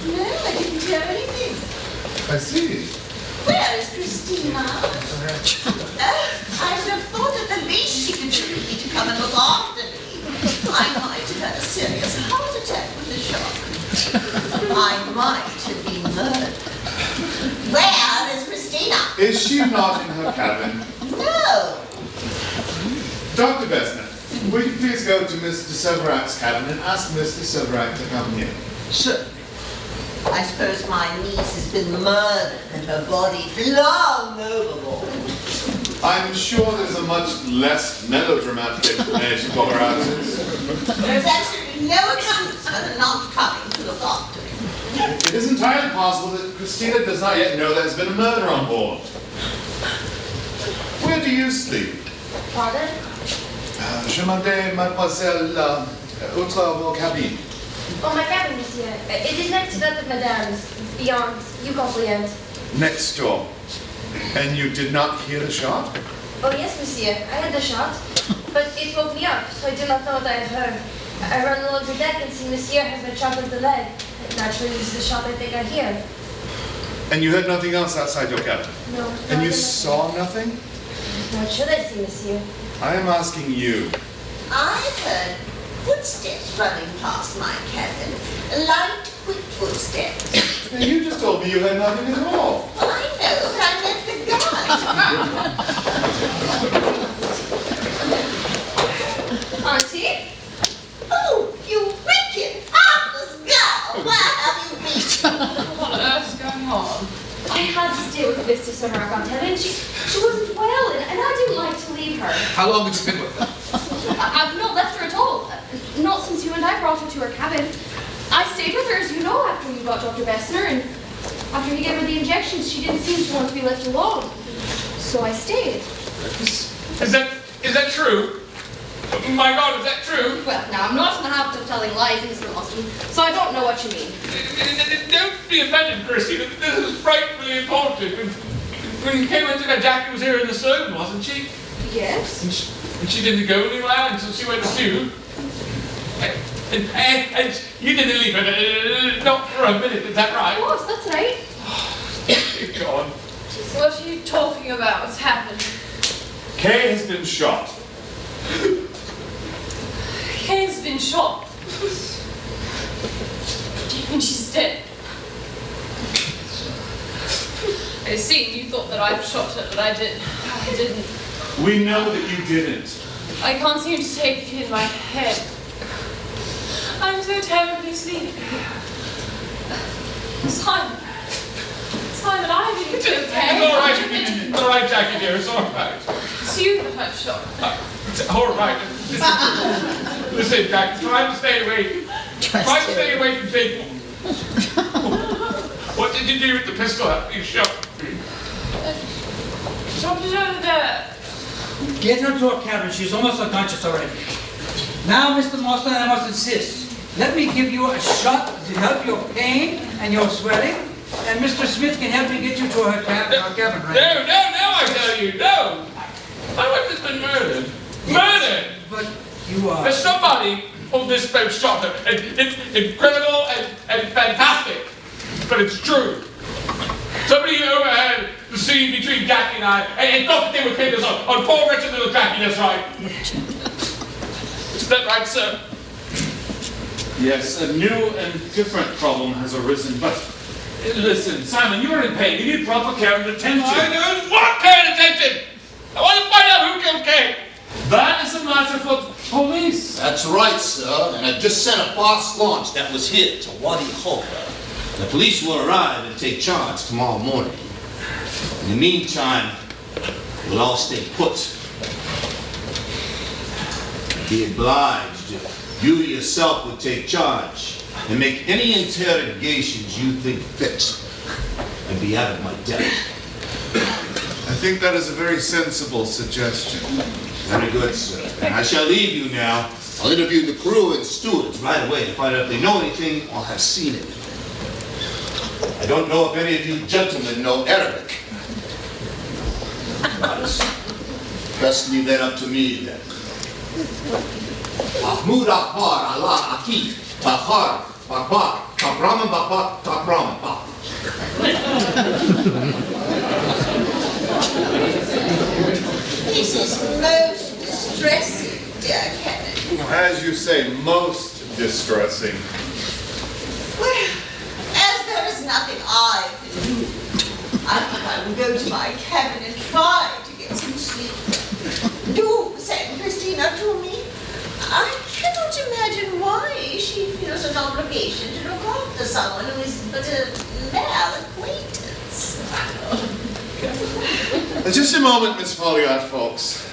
no, I didn't hear anything. I see. Where is Christina? I should have thought that the least she could do would be to come and look after me. I might have had a serious heart attack with the shock. I might have been murdered. Where is Christina? Is she not in her cabin? No. Dr. Besner, will you please go to Miss de Severat's cabin and ask Miss de Severat to come here? Sir. I suppose my niece has been murdered and her body flung overboard. I'm sure there's a much less melodramatic explanation for her absence. There's absolutely no excuse for her not coming to look after me. It is entirely possible that Christina does not yet know there has been a murder on board. Where do you sleep? Pardon? Je demandais mademoiselle outre vos cabines. Oh, my cabin, monsieur. It is next to that of madame's. Beyond. You comprehend. Next door. And you did not hear the shot? Oh, yes, monsieur. I had the shot. But it woke me up, so I do not know what I had heard. I run along the deck and see monsieur has been shot in the leg. Naturally, this is the shot I think I hear. And you heard nothing else outside your cabin? No. And you saw nothing? What should I see, monsieur? I am asking you. I heard footsteps running past my cabin. Light, quick footsteps. Now, you just told me you heard nothing at all. Well, I know, but I meant the guy. Auntie? Oh, you wicked, heartless girl! Where have you been? What on earth's going on? I had to stay with Miss de Severat, and she wasn't well, and I didn't like to leave her. How long have you been with her? I've not left her at all. Not since you and I brought her to her cabin. I stayed with her, as you know, after you got Dr. Besner, and after he gave her the injections, she didn't seem to want to be left alone. So I stayed. Is that true? My God, is that true? Well, now, I'm not in the habit of telling lies, Mr. Mostyn, so I don't know what you mean. Don't be offended, Christy. This is frightfully important. When you came into that, Jackie was here in the saloon, wasn't she? Yes? And she didn't go anywhere until she went to you. And you didn't leave her, not for a minute, is that right? Of course, that's right. Dear God. What are you talking about? What's happened? Kay has been shot. Kay's been shot. Do you mean she's dead? I see, you thought that I'd shot her, but I didn't. We know that you didn't. I can't seem to take it in my head. I'm so terribly sleepy. Simon. Simon, I think it's okay. It's all right, Jackie dear, it's all right. It's you that I'm shocked. All right. Listen, Jack, try to stay awake. Try to stay awake and think. What did you do with the pistol after you shot me? Dropped it over there. Get her to her cabin. She's almost unconscious already. Now, Mr. Marston, I must insist. Let me give you a shot to help your pain and your swelling, and Mr. Smith can help me get you to her cabin, right? No, I tell you, no! My wife has been murdered. Murdered! But you are... There's somebody on this boat shot her, and it's incredible and fantastic, but it's true. Somebody overheard the scene between Jackie and I, and thought that they were fingers on poor wretched little Jackie, that's right. Is that right, sir? Yes, a new and different problem has arisen, but listen, Simon, you're in pain. You need proper care and attention. I don't want care and attention! I want to find out who killed Kay! That is a matter for the police. That's right, sir. And I've just sent a fast launch that was hit to Wadi Hofa. The police will arrive and take charge tomorrow morning. In the meantime, we'll all stay put. Be obliged if you yourself would take charge and make any interrogations you think fit and be out of my debt. I think that is a very sensible suggestion. Very good, sir. And I shall leave you now. I'll interview the crew and stewards right away to find out if they know anything or have seen anything. I don't know if any of you gentlemen know Arabic. Best leave that up to me then. Mahmoud Akbar, Allah Akif, Bakhar, Bakbar, Kabraman, Bakbar, Kabraman, This is most distressing, dear Kevin. As you say, most distressing. Well, as there is nothing I can do, I think I will go to my cabin and try to get some sleep. Do send Christina to me. I cannot imagine why she feels an obligation to look after someone who is but a mere acquaintance. Just a moment, Miss Folliard, folks.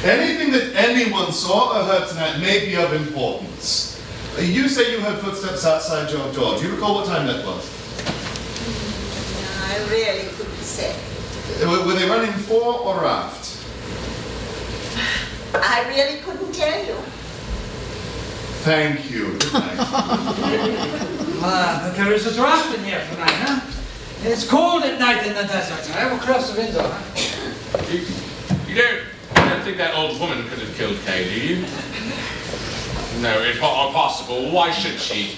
Anything that anyone saw or heard tonight may be of importance. You say you heard footsteps outside your door. Do you recall what time that was? I really couldn't say. Were they running fore or aft? I really couldn't tell you. Thank you. Good night. But there is a draft in here tonight, huh? It's cold at night in the desert. I will cross the window, huh? You don't think that old woman could have killed Kay, do you? No, it's impossible. Why should she?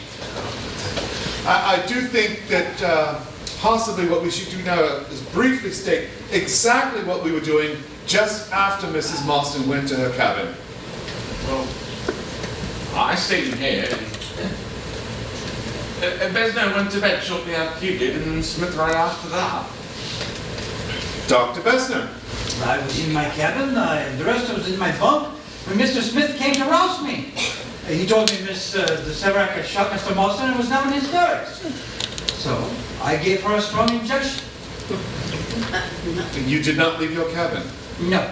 I do think that possibly what we should do now is briefly state exactly what we were doing just after Mrs. Marston went to her cabin. Well, I stayed in here, and Besno went to bed shortly after you did, and Smith right after that. Dr. Besner. I was in my cabin, and the rest was in my bunk when Mr. Smith came to rouse me. He told me Miss Severac had shot Mr. Marston and was down in hysterics. So I gave her a strong injection. You did not leave your cabin? No.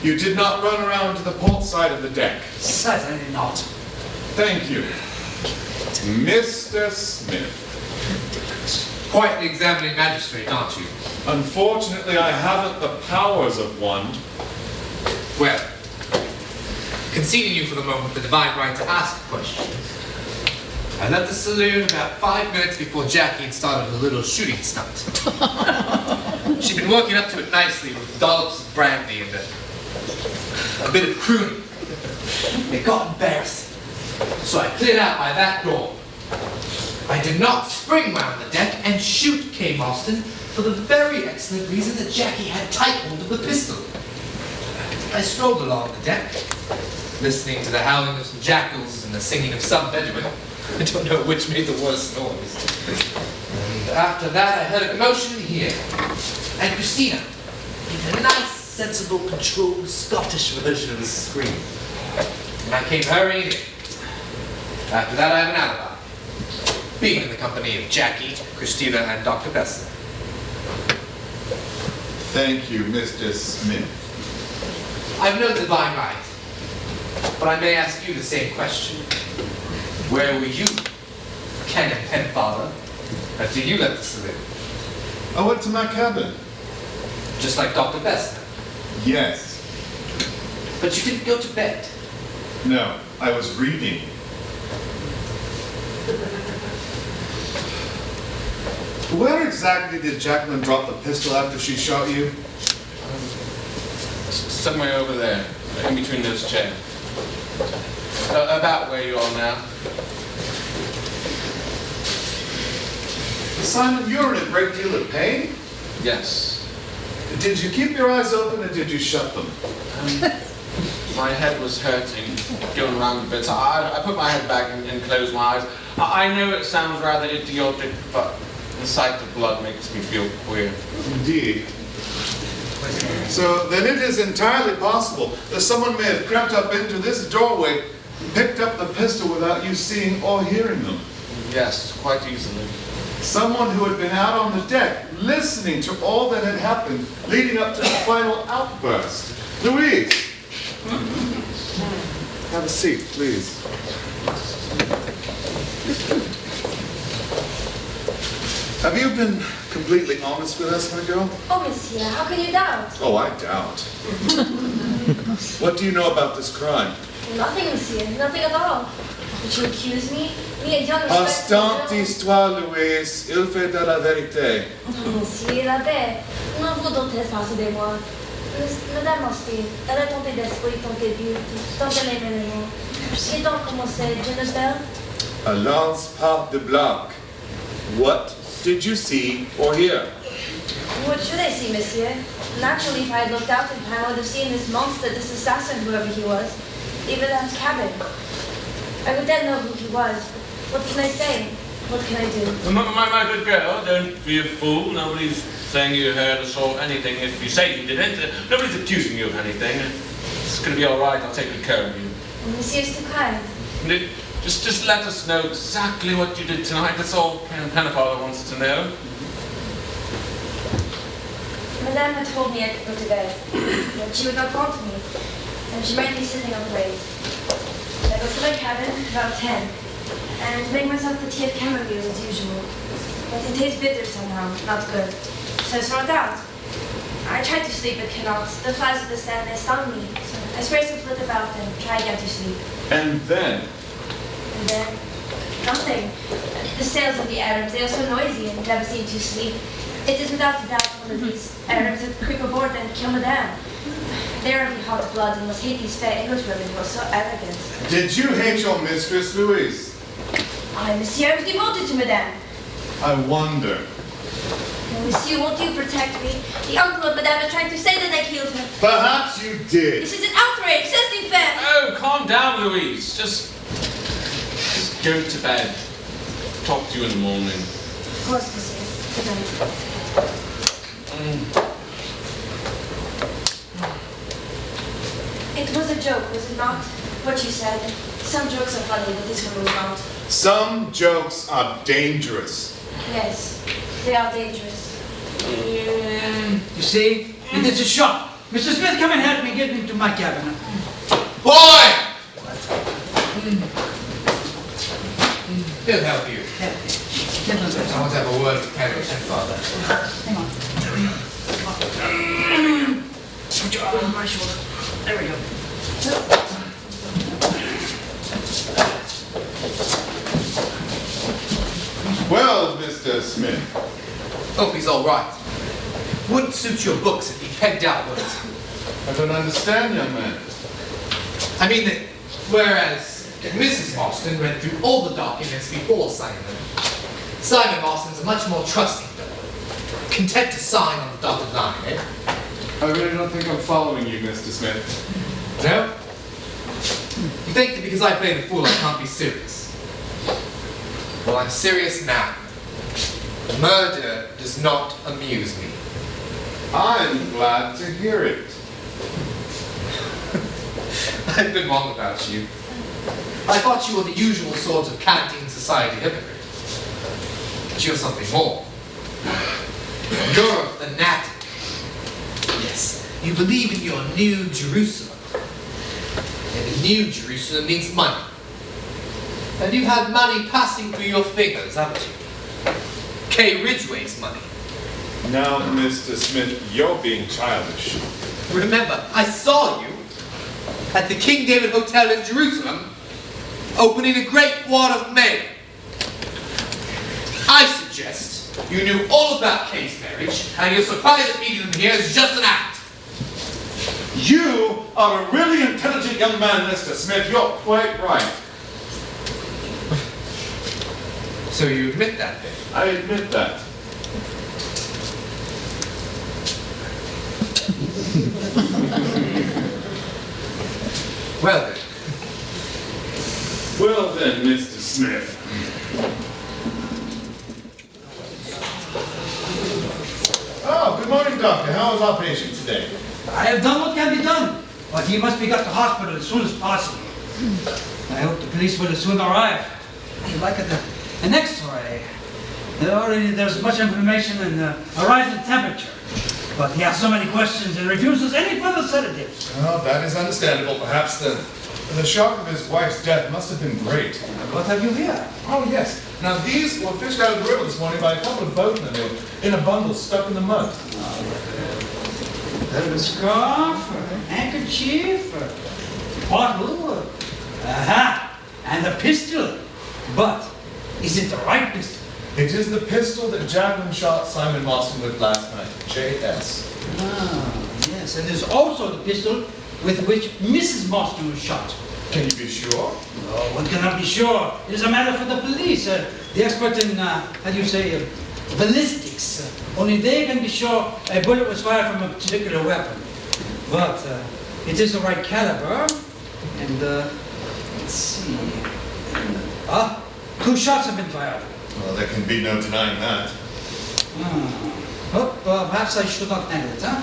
You did not run around to the port side of the deck? Certainly not. Thank you. Mr. Smith. Quite the examining magistrate, aren't you? Unfortunately, I haven't the powers of one. Well, conceding you for the moment the divine right to ask questions, I left the saloon about 5 minutes before Jackie had started her little shooting stunt. She'd been working up to it nicely with dollops of brandy and a bit of crooning. It got embarrassing, so I cleared out by that door. I did not spring round the deck and shoot Kay Marston for the very excellent reason that Jackie had tight hold of the pistol. I strolled along the deck, listening to the howling of some jackals and the singing of some Bedouin. I don't know which made the worst noise. And after that, I heard a commotion here. And Christina, in a nice, sensible, controlled Scottish version of the scream. And I came hurrying in. After that, I have an alibi. being in the company of Jackie, Christina, and Dr. Bessa. Thank you, Mr. Smith. I've no divine right, but I may ask you the same question. Where were you, Ken and Penfather, until you left the saloon? I went to my cabin. Just like Dr. Bessa? Yes. But you didn't go to bed. No, I was reading. Where exactly did Jacqueline drop the pistol after she shot you? Somewhere over there, in between those chairs. About where you are now. Simon, you're in a great deal of pain? Yes. Did you keep your eyes open or did you shut them? My head was hurting, going around a bit, so I put my head back and closed my eyes. I know it sounds rather idiotic, but the sight of blood makes me feel queer. Indeed. So then it is entirely possible that someone may have crept up into this doorway, picked up the pistol without you seeing or hearing them. Yes, quite easily. Someone who had been out on the deck, listening to all that had happened, leading up to the final outburst. Louise! Have a seat, please. Have you been completely honest with us, my girl? Oh, monsieur, how can you doubt? Oh, I doubt. What do you know about this crime? Nothing, monsieur, nothing at all. Would you accuse me? Me, a young Instant histoire, Louise. Il fait de la vérité. Monsieur l'abbé, non vous doutez pas de moi. Madame Austin, elle a tenté d'esprit, tenté de beauty, tenté l'événement. J'ai donc commencé, je ne sais. A lance part de Blanc. What did you see or hear? What should I see, monsieur? Naturally, if I had looked out in time, I would have seen this monster, this assassin, whoever he was, leave that cabin. I would then know who he was. What can I say? What can I do? My good girl, don't be a fool. Nobody's saying you heard or saw anything. If you say you didn't, nobody's accusing you of anything. It's going to be all right. I'll take good care of you. Monsieur's too kind. Just let us know exactly what you did tonight. That's all Penfather wants to know. Madame had told me I could go to bed, but she would not call to me, and she might be sitting up late. I go to my cabin about 10, and make myself the tea of chamomile as usual. But it tastes bitter somehow, not good. So I throw it out. I tried to sleep but cannot. The flies of the sand, they stung me. So I spray some flit about and try again to sleep. And then? And then, nothing. The sails of the Arabs, they are so noisy and never seem to sleep. It is without a doubt one of these Arabs that creep aboard and kill Madame. They are the hot blood and must hate these fair English women who are so arrogant. Did you hate your mistress, Louise? I, monsieur, I was devoted to Madame. I wonder. And monsieur, won't you protect me? The uncle of Madame is trying to say that I killed her. Perhaps you did. This is an outrage, c'est une fair. Oh, calm down, Louise. Just go to bed. Talk to you in the morning. Of course, monsieur. Good night. It was a joke, was it not? What you said. Some jokes are funny, but this one was not. Some jokes are dangerous. Yes, they are dangerous. You see, it is a shock. Mr. Smith, come and help me get into my cabin. Boy! He'll help you. I want to have a word with Ken and Father. Hang on. Put your arm on my shoulder. There we go. Well, Mr. Smith. Hope he's all right. Wouldn't suit your books if he pegged out, would it? I don't understand, young man. I mean that whereas Mrs. Marston read through all the documents before signing them, Simon Marston's a much more trusting fellow. Content to sign on the dotted line, eh? I really don't think I'm following you, Mr. Smith. No? You think that because I play the fool I can't be serious? Well, I'm serious now. Murder does not amuse me. I'm glad to hear it. I've been wrong about you. I thought you were the usual sort of canteen society hypocrite. But you're something more. You're a fanatic. Yes, you believe in your New Jerusalem. And the New Jerusalem means money. And you've had money passing through your fingers, haven't you? Kay Ridgway's money. Now, Mr. Smith, you're being childish. Remember, I saw you at the King David Hotel in Jerusalem opening a great wad of mail. I suggest you knew all about Kay's marriage, and your surprise at meeting them here is just an act. You are a really intelligent young man, Mr. Smith. You're quite right. So you admit that, then? I admit that. Well then. Well then, Mr. Smith. Oh, good morning, Doctor. How is our patient today? I have done what can be done, but he must be got to hospital as soon as possible. I hope the police will soon arrive. I'd like an X-ray. There's much inflammation and a rise in temperature. But he has so many questions and refuses any further sedatives. Oh, that is understandable. Perhaps the shock of his wife's death must have been great. What have you here? Oh, yes. Now, these were fished out of the river this morning by a couple of boatmen. They were in a bundle stuck in the mud. There's a scarf, a handkerchief, a bottle, aha, and a pistol. But is it the right pistol? It is the pistol that Jacqueline shot Simon Mostyn with last night, JS. Ah, yes, and there's also the pistol with which Mrs. Mostyn was shot. Can you be sure? No, one cannot be sure. It is a matter for the police. The expert in, how do you say, ballistics. Only they can be sure a bullet was fired from a particular weapon. But it is the right caliber. And, let's see. 2 shots have been fired. Well, there can be no denying that. Perhaps I should not handle it, huh?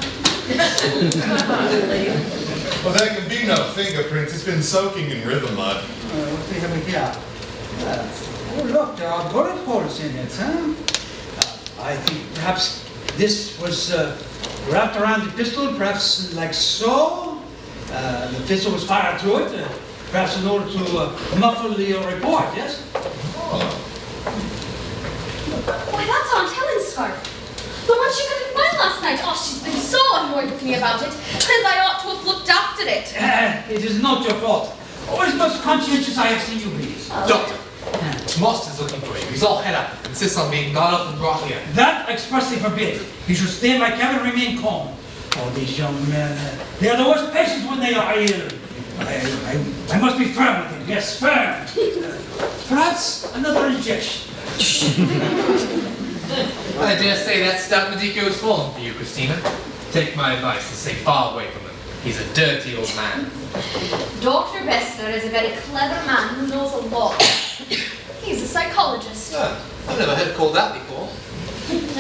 Well, there can be no fingerprints. It's been soaking in river mud. What do we have here? Oh, look, there are bullet holes in it, huh? I think perhaps this was wrapped around the pistol, perhaps like so. The pistol was fired through it, perhaps in order to muffle the report, yes? Oh. Why, that's Aunt Helen's scarf. The one she couldn't find last night. Oh, she's been so annoyed with me about it. Says I ought to have looked after it. It is not your fault. Always most conscientious I have seen you be. Doctor, Mostyn's looking for you. He's all head up. Insists on being got up and brought here. That expressly forbid. He should stay in my cabin and remain calm. Oh, these young men, they are the worst patients when they are ill. I must be firm with him. Yes, firm. Perhaps another injection. I dare say that stout Medico is fallen for you, Christina. Take my advice and stay far away from him. He's a dirty old man. Dr. Bessner is a very clever man who knows a lot. He's a psychologist. I've never heard it called that before.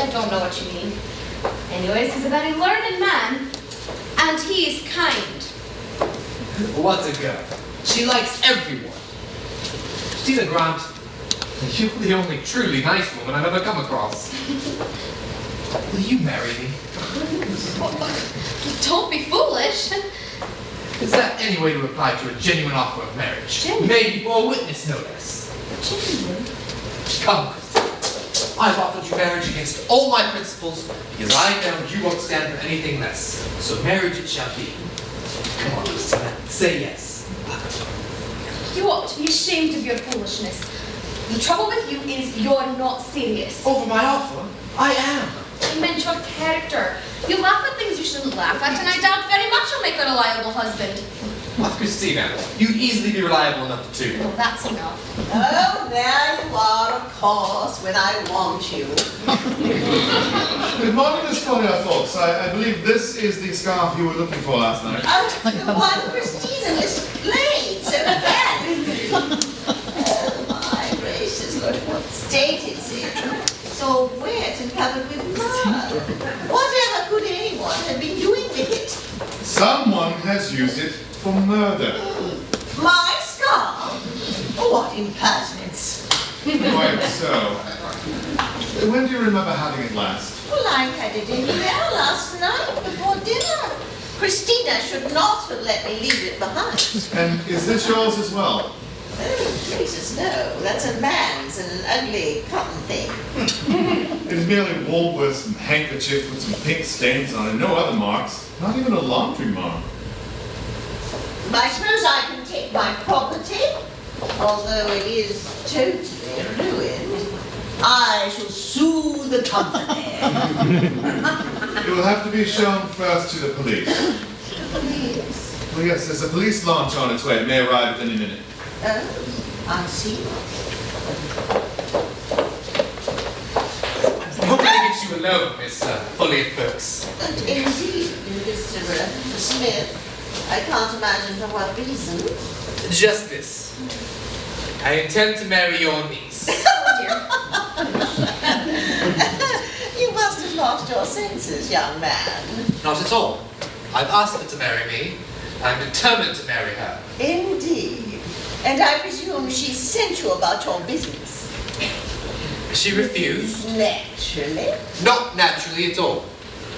I don't know what you mean. Anyways, he's a very learned man, and he is kind. What a girl. She likes everyone. Christina Grant, you're the only truly nice woman I've ever come across. Will you marry me? Don't be foolish. Is that any way to reply to a genuine offer of marriage? Genuine? Made before witness notice. Genuine? Come, Christina. I've offered you marriage against all my principles because I know you won't stand for anything less. So marriage it shall be. Come on, Christina. Say yes. You ought to be ashamed of your foolishness. The trouble with you is you're not serious. Over my offer? I am. I meant your character. You laugh at things you shouldn't laugh at, and I doubt very much you'll make a reliable husband. Well, Christina, you'd easily be reliable enough too. Well, that's enough. Oh, there you are, of course, when I want you. Good morning, Miss Folliot, folks. I believe this is the scarf you were looking for last night. Oh, the one Christina mislaid so badly. Oh, my gracious, look what state it's in. So wet and covered with mud. Whatever could anyone have been doing with it? Someone has used it for murder. My scarf? What impertinence. Quite so. When do you remember having it last? Well, I had it in there last night before dinner. Christina should not have let me leave it behind. And is this yours as well? Oh, Jesus, no. That's a man's and an ugly cotton thing. It is merely Woolworth's handkerchief with some pink stains on it, no other marks. Not even a laundry mark. I suppose I can take my property, although it is totally ruined. I shall sue the company. It will have to be shown first to the police. Police. Well, yes, there's a police launch on its way. It may arrive at any minute. Oh, I see. I'm hoping to get you alone, Miss Fully of Folks. And indeed, Mr. Smith, I can't imagine for what reason. Just this. I intend to marry your niece. Oh, dear. You must have lost your senses, young man. Not at all. I've asked her to marry me. I'm determined to marry her. Indeed. And I presume she sent you about your business. She refused. Naturally. Not naturally at all.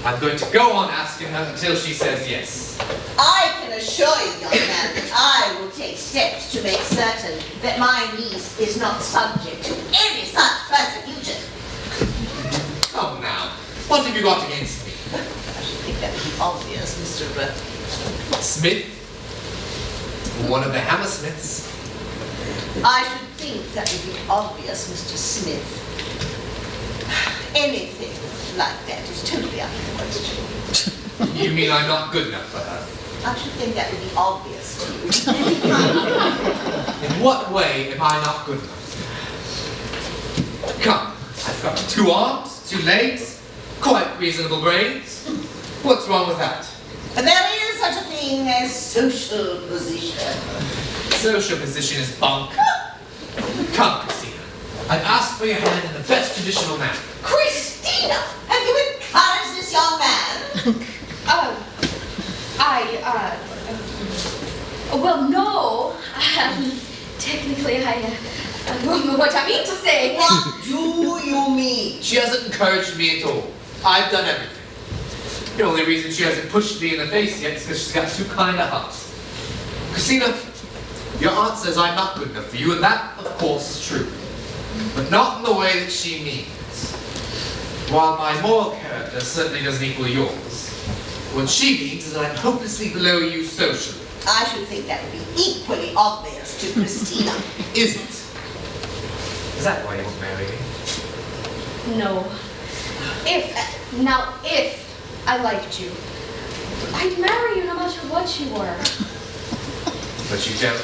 I'm going to go on asking her until she says yes. I can assure you, young man, that I will take steps to make certain that my niece is not subject to any such persecution. Come now. What have you got against me? I should think that would be obvious, Mr. Smith? One of the Hammersmiths? I should think that would be obvious, Mr. Smith. Anything like that is totally out of the question. You mean I'm not good enough for her? I should think that would be obvious to you. In what way am I not good enough? Come, I've got 2 arms, 2 legs, quite reasonable brains. What's wrong with that? But there is such a thing as social position. Social position is bunk. Come, Christina. I've asked for your hand in the best traditional manner. Christina, have you encouraged this young man? Well, no. Technically, I don't know what I mean to say. What do you mean? She hasn't encouraged me at all. I've done everything. The only reason she hasn't pushed me in the face yet is because she's got too kind a heart. Christina, your aunt says I'm not good enough for you, and that, of course, is true. But not in the way that she means. While my moral character certainly doesn't equal yours, what she means is that I'm hopelessly below you socially. I should think that would be equally obvious to Christina. Is it? Is that why you won't marry me? No. If I liked you, I'd marry you no matter what you were. But you don't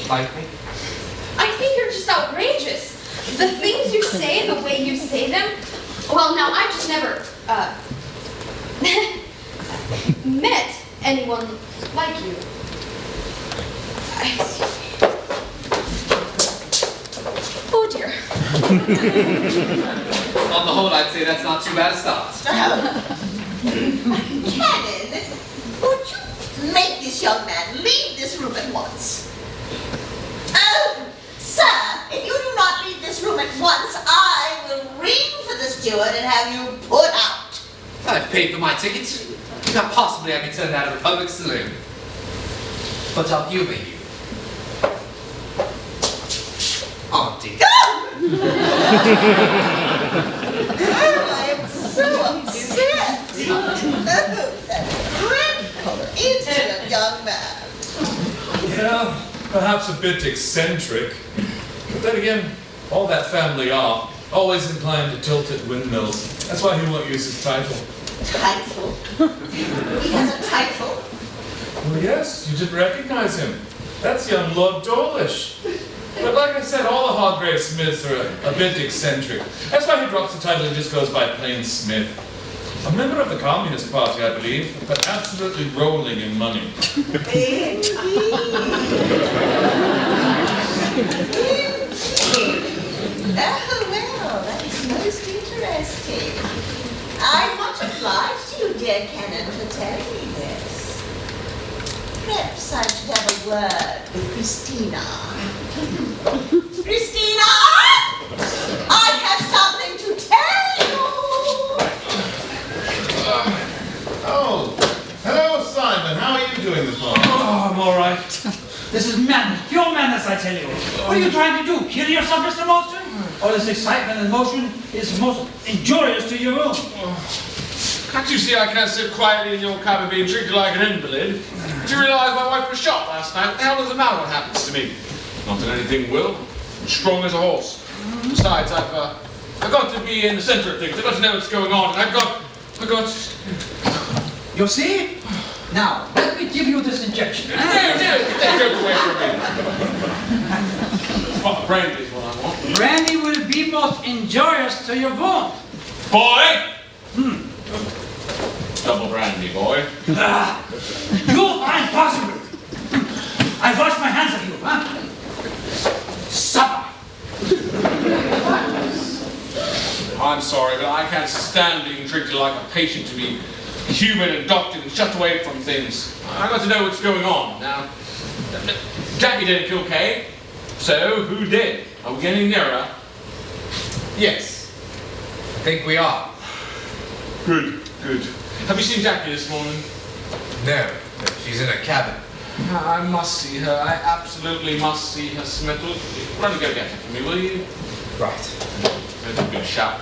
like me? I think you're just outrageous. The things you say, the way you say them. Well, now, I've just never, met anyone like you. Oh, dear. On the whole, I'd say that's not too bad a start. Cannon, would you make this young man leave this room at once? Oh, sir, if you do not leave this room at once, I will ring for the steward and have you put out. I've paid for my ticket. You can't possibly have me turned out of a public saloon. But I'll humor you. Auntie. Oh, I'm so upset. Oh, that dreadful, insolent young man. Yeah, perhaps a bit eccentric. But then again, all that family are always inclined to tilt at windmills. That's why he won't use his title. Title? He has a title? Well, yes, you didn't recognize him. That's young Lord Dawlish. But like I said, all the Hargrave Smiths are a bit eccentric. That's why he drops the title and just goes by plain Smith. A member of the Communist Party, I believe, but absolutely rolling in money. Indeed. Oh, well, that is most interesting. I'm much obliged to you, dear Canon, for telling me this. Perhaps I should have a word with Christina. Christina! I have something to tell I tell you. What are you trying to do? Kill yourself, Mr. Moulton? All this excitement and motion is most injurious to your room. Can't you see I can't sit quietly in your cabin being treated like an invalid? Did you realise my wife was shot last night? What the hell does it matter what happens to me? Not that anything will. I'm strong as a horse. Besides, I've got to be in the centre of things. I've got to know what's going on. I've got... You see? Now, let me give you this injection. Get that joke away from me. Well, brandy is what I want. Brandy will be most injurious to your wound. Boy! Double brandy, boy. You are impossible. I wash my hands of you, huh? Supper. I'm sorry, but I can't stand being treated like a patient to be human and doctored and shut away from things. I've got to know what's going on. Now, Jackie didn't kill Kay, so who did? Are we getting nearer? Yes. I think we are. Good. Have you seen Jackie this morning? No. She's in her cabin. I must see her. I absolutely must see her, Smith. Run and go get her for me, will you? Right. That's a good shout.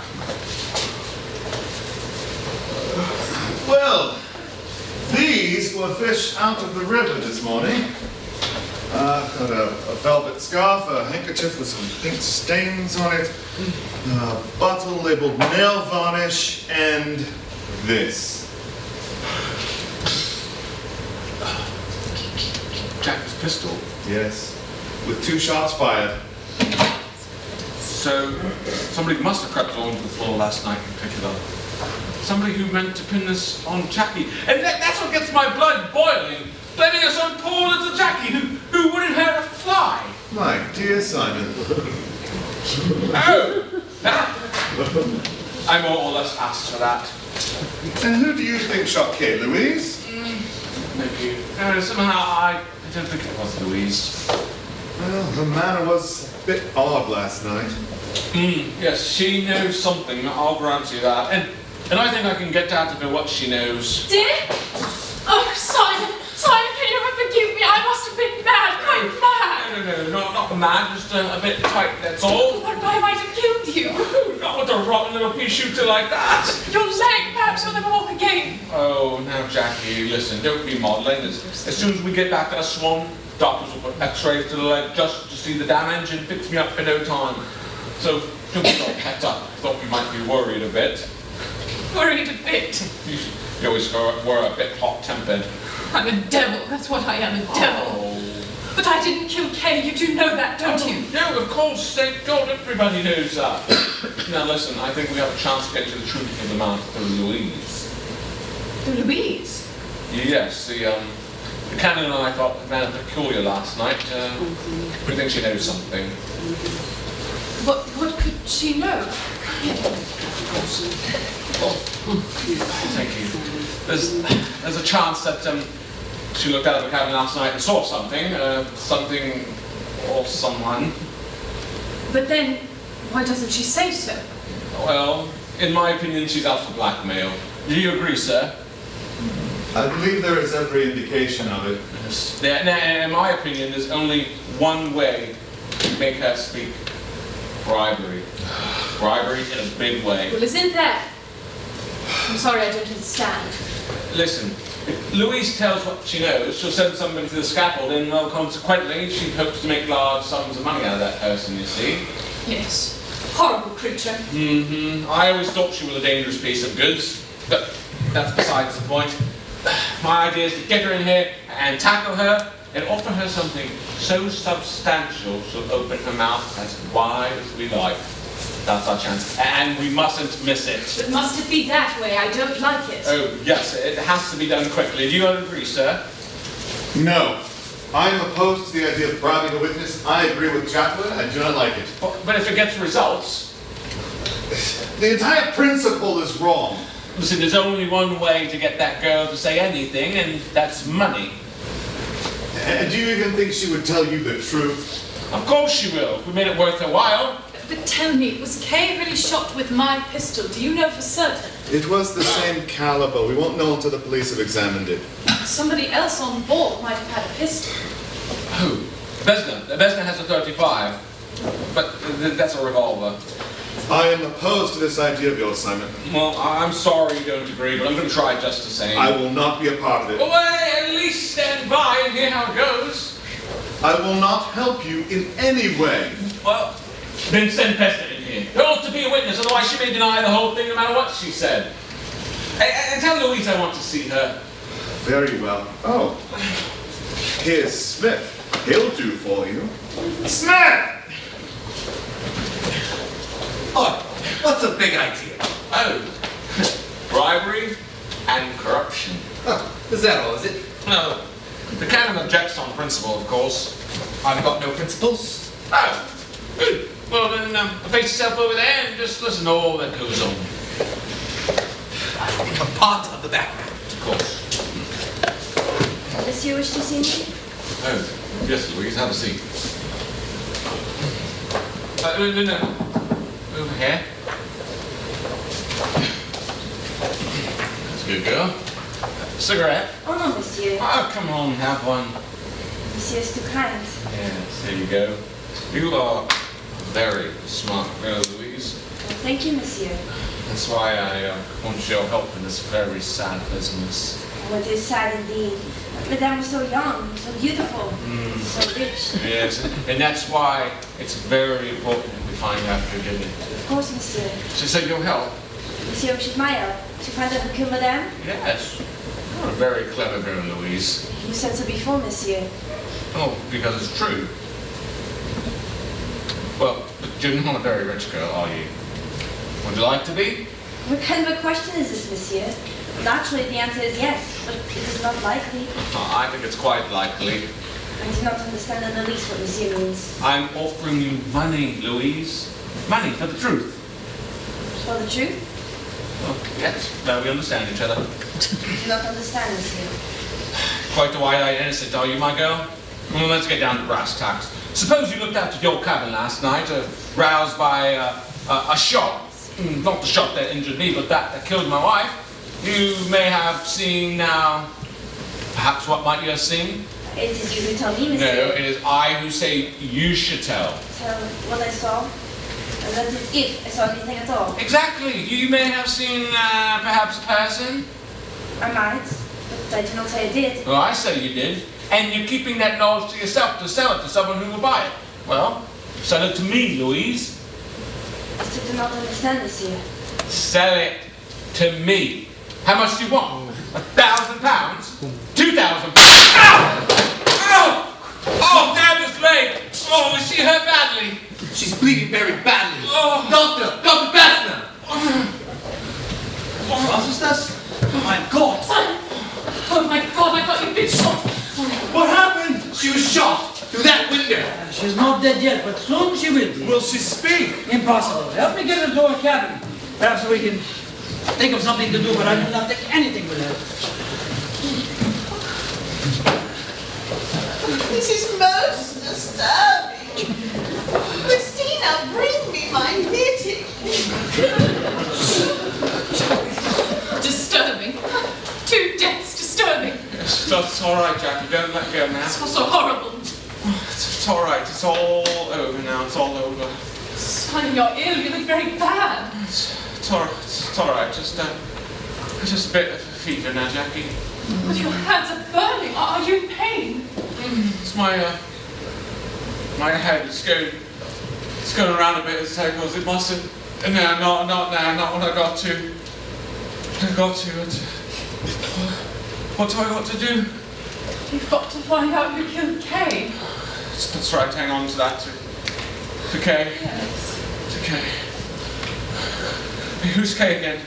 Well, these were fish out of the river this morning. I've got a velvet scarf, a handkerchief with some pink stains on it, a bottle labeled nail varnish, and this. Jackie's pistol? Yes, with 2 shots fired. So, somebody must have crept onto the floor last night and picked it up. Somebody who meant to pin this on Jackie. And that's what gets my blood boiling. Blaming us on poor little Jackie, who wouldn't hurt a fly. My dear Simon. Oh! I more or less asked for that. And who do you think shot Kay, Louise? Thank you. Somehow I don't think it was Louise. Well, the manner was a bit odd last night. Yes, she knows something, I'll grant you that. And I think I can get down to know what she knows. Dear? Oh, Simon, can you ever forgive me? I must have been mad, quite mad. No, not mad, just a bit tight, that's all. But I might have killed you. Not with a rotten little pea shooter like that. Your leg, perhaps you'll never walk again. Oh, now Jackie, listen, don't be maudlin. As soon as we get back to Swan, doctors will put x-rays to the leg just to see the damage and fix me up in no time. So, don't be all packed up. Thought you might be worried a bit. Worried a bit. You always were a bit hot-tempered. I'm a devil, that's what I am, a devil. Oh. But I didn't kill Kay, you do know that, don't you? No, of course, thank God, everybody knows that. Now listen, I think we have a chance to get to the truth of the matter through Louise. Through Louise? Yes, the Canon and I thought the man peculiar last night. We think she knows something. What could she know? Thank you. There's a chance that she looked out of the cabin last night and saw something or someone. But then, why doesn't she say so? Well, in my opinion, she's out for blackmail. Do you agree, sir? I believe there is every indication of it. Yes. In my opinion, there's only one way to make her speak. Bribery. Bribery in a big way. Well, isn't there? I'm sorry, I don't understand. Listen, if Louise tells what she knows, she'll send somebody to the scaffold, and well, consequently, she hopes to make large sums of money out of that person, you see. Yes. Horrible creature. I always thought she was a dangerous piece of goods, but that's besides the point. My idea is to get her in here and tackle her and offer her something so substantial she'll open her mouth as wide as we like. That's our chance, and we mustn't miss it. But must it be that way? I don't like it. Oh, yes, it has to be done quickly. Do you agree, sir? No. I am opposed to the idea of bribing a witness. I agree with Chaplin. I do not like it. But if it gets results... The entire principle is wrong. Listen, there's only one way to get that girl to say anything, and that's money. And do you even think she would tell you the truth? Of course she will. We made it worth her while. But tell me, was Kay really shot with my pistol? Do you know for certain? It was the same caliber. We won't know until the police have examined it. Somebody else on board might have had a pistol. Who? Besna has a 35, but that's a revolver. I am opposed to this idea of yours, Simon. Well, I'm sorry you don't agree, but I'm going to try just the same. I will not be a part of it. Well, at least stand by and hear how it goes. I will not help you in any way. Well, then send Pesta in here. There ought to be a witness, otherwise she may deny the whole thing no matter what she said. And tell Louise I want to see her. Very well. Oh, here's Smith. He'll do for you. Smith! Oh, what's a big idea? Oh, bribery and corruption. Oh, is that all, is it? No, the canon objects on principle, of course. I've got no principles. Oh, good. Well then, face yourself over there and just listen to all that goes on. I'm a part of the background. Of course. Does you wish to see me? Oh, yes, Louise, have a seat. No. Over here. That's a good girl. Cigarette? Oh no, monsieur. Oh, come on, have one. Monsieur is too kind. Yes, there you go. You are very smart girl, Louise. Well, thank you, monsieur. That's why I want your help in this very sad business. Oh, it is sad indeed. Madame was so young, so beautiful, so rich. Yes, and that's why it's very important that we find out who did it. Of course, monsieur. So you'll help? Monsieur, je m'aille to find out who killed Madame? Yes. You're a very clever girl, Louise. You said so before, monsieur. Oh, because it's true. Well, but you're not a very rich girl, are you? Would you like to be? What kind of a question is this, monsieur? Naturally, the answer is yes, but it is not likely. I think it's quite likely. I do not understand in the least what monsieur means. I'm offering you money, Louise. Money for the truth. For the truth? Oh, yes, now we understand each other. I do not understand, monsieur. Quite a wide-eyed innocent, are you, my girl? Well, let's get down to brass tacks. Suppose you looked out to your cabin last night, roused by a shot. Not the shot that injured me, but that killed my wife. You may have seen now, perhaps what might you have seen? It is you who tell me, monsieur. No, it is I who say you should tell. Tell what I saw? And that is if I saw anything at all. Exactly. You may have seen perhaps a person. I might, but I do not say I did. Well, I say you did. And you're keeping that knowledge to yourself to sell it to someone who will buy it. Well, sell it to me, Louise. I still do not understand, monsieur. Sell it to me. How much do you want? £1,000? 2,000? Ow! Ow! Oh, damn his leg! Oh, is she hurt badly? She's bleeding very badly. Oh. Dr. Bessner! Was ist das? Oh my God! Oh my God, I thought you'd been shot. What happened? She was shot through that window. She's not dead yet, but soon she will be. Will she speak? Impossible. Help me get her to her cabin. Perhaps we can think of something to do, but I will not take anything with her. This is most disturbing. Christina, bring me my knitting. Disturbing. 2 deaths disturbing. It's all right, Jackie. Don't let go now. It's all so horrible. It's all right. It's all over now. It's all over. Sonny, you're ill. You look very bad. It's all right. It's all right. Just a bit of a fever now, Jackie. But your hands are burning. Are you in pain? It's my head. It's going around a bit as circles. It mustn't. No, not now. Not when I got to. What do I got to do? You've got to find out who killed Kay. That's right. Hang on to that. To Kay. Yes. To Kay. Who's Kay again?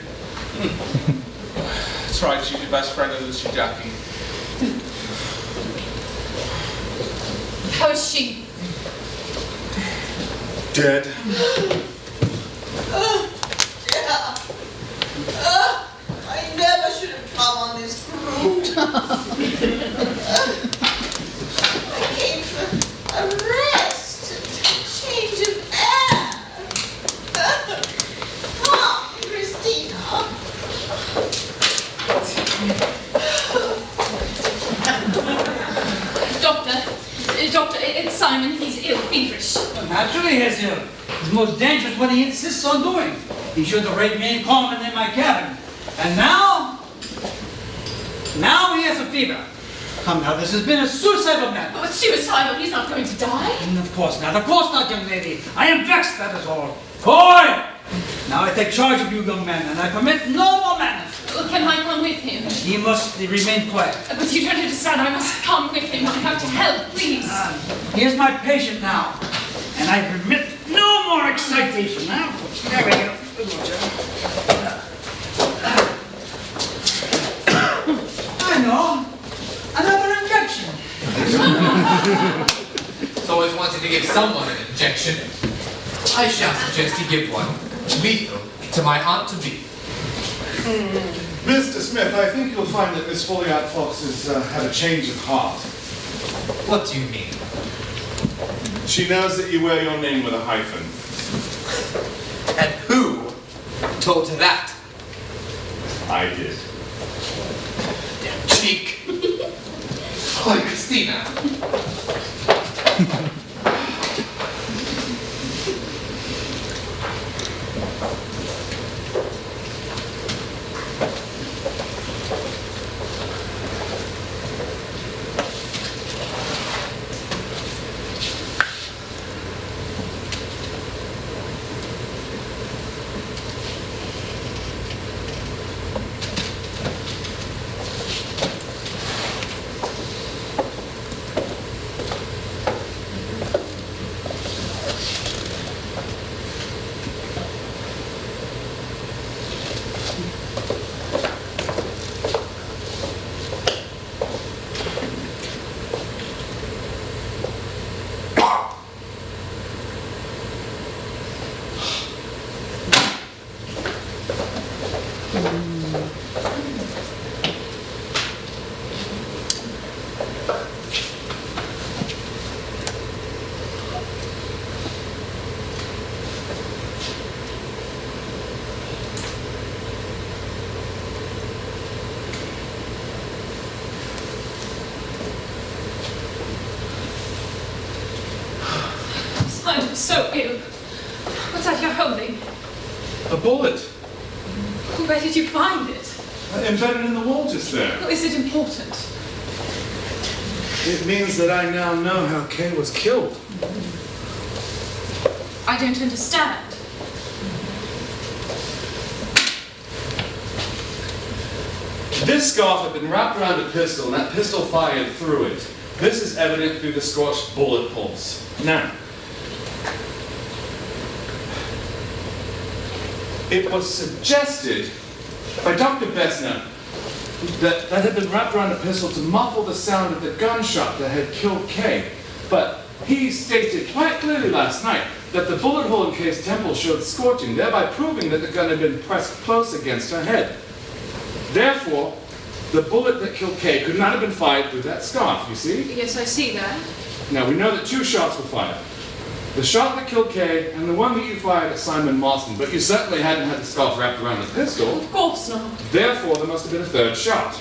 That's right. She's your best friend, isn't she, Jackie? How is she? Dead. I never should have come on this route. I came for a rest, a change of air. Come, Christina. Doctor, it's Simon. feverish. Well, naturally, Hazel. It's most dangerous what he insists on doing. He should have remained calm in my cabin. And now he has a fever. Come now, this has been a suicidal man. Oh, it's suicidal. He's not going to die. Of course not, young lady. I am vexed, that is all. Boy! Now I take charge of you, young man, and I permit no more madness. Well, can I come with him? He must remain quiet. But you don't understand. I must come with him. I have to help, please. Here's my patient now, and I permit no more excitation. Now, there we go. I know. Another injection. He's always wanted to give someone an injection. I shall suggest he give one, lethal, to my aunt-to-be. Mr. Smith, I think you'll find that Miss Folliot Fox has had a change of heart. What do you mean? She knows that you wear your name with a hyphen. And who told her that? I did. Damn cheek. Holy Christina. I'm so ill. What's that you're holding? A bullet. Where did you find it? Embedded in the wall just there. Well, is it important? It means that I now know how Kay was killed. I don't understand. This scarf had been wrapped around a pistol, and that pistol fired through it. This is evident through the scorched bullet holes. Now, it was suggested by Dr. Bessner that had been wrapped around a pistol to muffle the sound of the gunshot that had killed Kay. But he stated quite clearly last night that the bullet hole in Kay's temple showed scorching, thereby proving that the gun had been pressed close against her head. Therefore, the bullet that killed Kay could not have been fired through that scarf, you see? Yes, I see that. Now, we know that 2 shots were fired. The shot that killed Kay and the one that you fired at Simon Marston, but you certainly hadn't had the scarf wrapped around the pistol. Of course not. Therefore, there must have been a 3rd shot.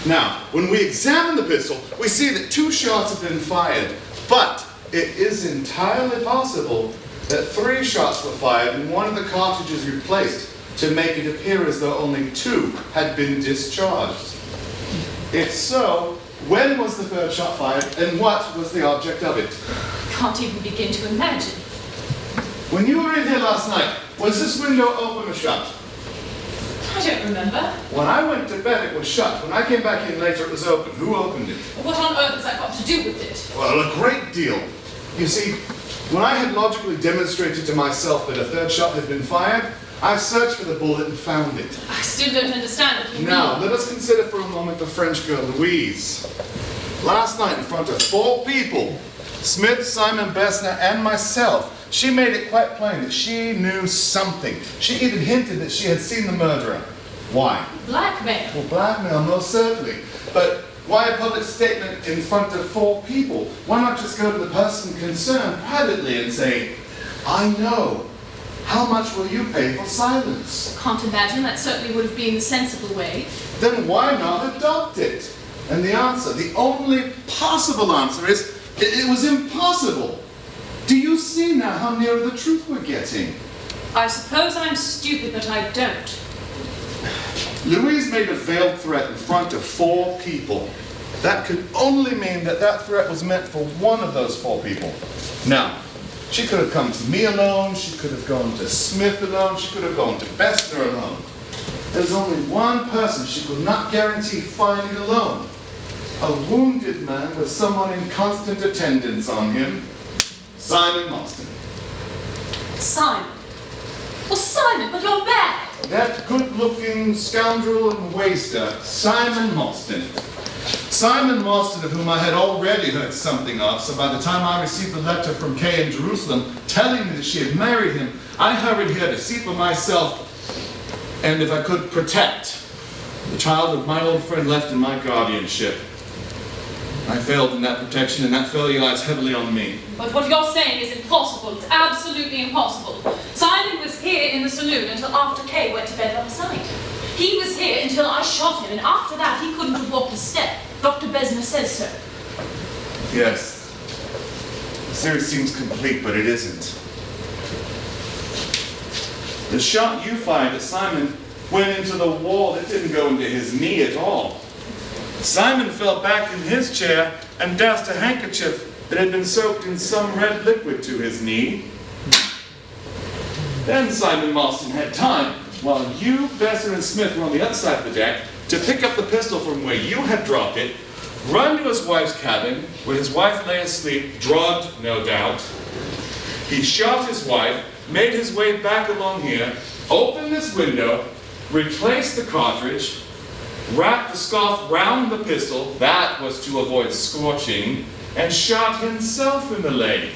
Now, when we examine the pistol, we see that 2 shots have been fired, but it is entirely possible that 3 shots were fired and one of the cartridges replaced to make it appear as though only 2 had been discharged. If so, when was the 3rd shot fired and what was the object of it? Can't even begin to imagine. When you were in here last night, was this window open or shut? I don't remember. When I went to bed, it was shut. When I came back in later, it was open. Who opened it? What on earth has that got to do with it? Well, a great deal. You see, when I had logically demonstrated to myself that a 3rd shot had been fired, I searched for the bullet and found it. I still don't understand what you mean. Now, let us consider for a moment the French girl, Louise. Last night, in front of 4 people, Smith, Simon Bessner, and myself, she made it quite plain that she knew something. She even hinted that she had seen the murderer. Why? Blackmail. Well, blackmail, most certainly. But why a public statement in front of 4 people? Why not just go to the person concerned privately and say, I know. How much will you pay for silence? Can't imagine. That certainly would have been the sensible way. Then why not adopt it? And the answer, the only possible answer is It was impossible. Do you see now how near the truth we're getting? I suppose I'm stupid, but I don't. Louise made a veiled threat in front of 4 people. That could only mean that that threat was meant for one of those 4 people. Now, she could have come to me alone, she could have gone to Smith alone, she could have gone to Bessner alone. There's only one person she could not guarantee finding alone. A wounded man with someone in constant attendance on him. Simon Marston. Simon? Well, Simon, but you're mad! That good-looking scoundrel and waster, Simon Marston. Simon Marston, of whom I had already heard something of, so by the time I received the letter from Kay in Jerusalem telling me that she had married him, I hurried here to see for myself, and if I could protect the child of my old friend left in my guardianship. I failed in that protection, and that failure lies heavily on me. But what you're saying is impossible. It's absolutely impossible. Simon was here in the saloon until after Kay went to bed last night. He was here until I shot him, and after that he couldn't have walked a step. Dr. Besner says so. Yes. The series seems complete, but it isn't. The shot you fired at Simon went into the wall. It didn't go into his knee at all. Simon fell back in his chair and doused a handkerchief that had been soaked in some red liquid to his knee. Then Simon Marston had time, while you, Besser, and Smith were on the other side of the deck, to pick up the pistol from where you had dropped it, run to his wife's cabin, where his wife lay asleep, drugged, no doubt. He shot his wife, made his way back along here, opened this window, replaced the cartridge, wrapped the scarf round the pistol, that was to avoid scorching, and shot himself in the leg.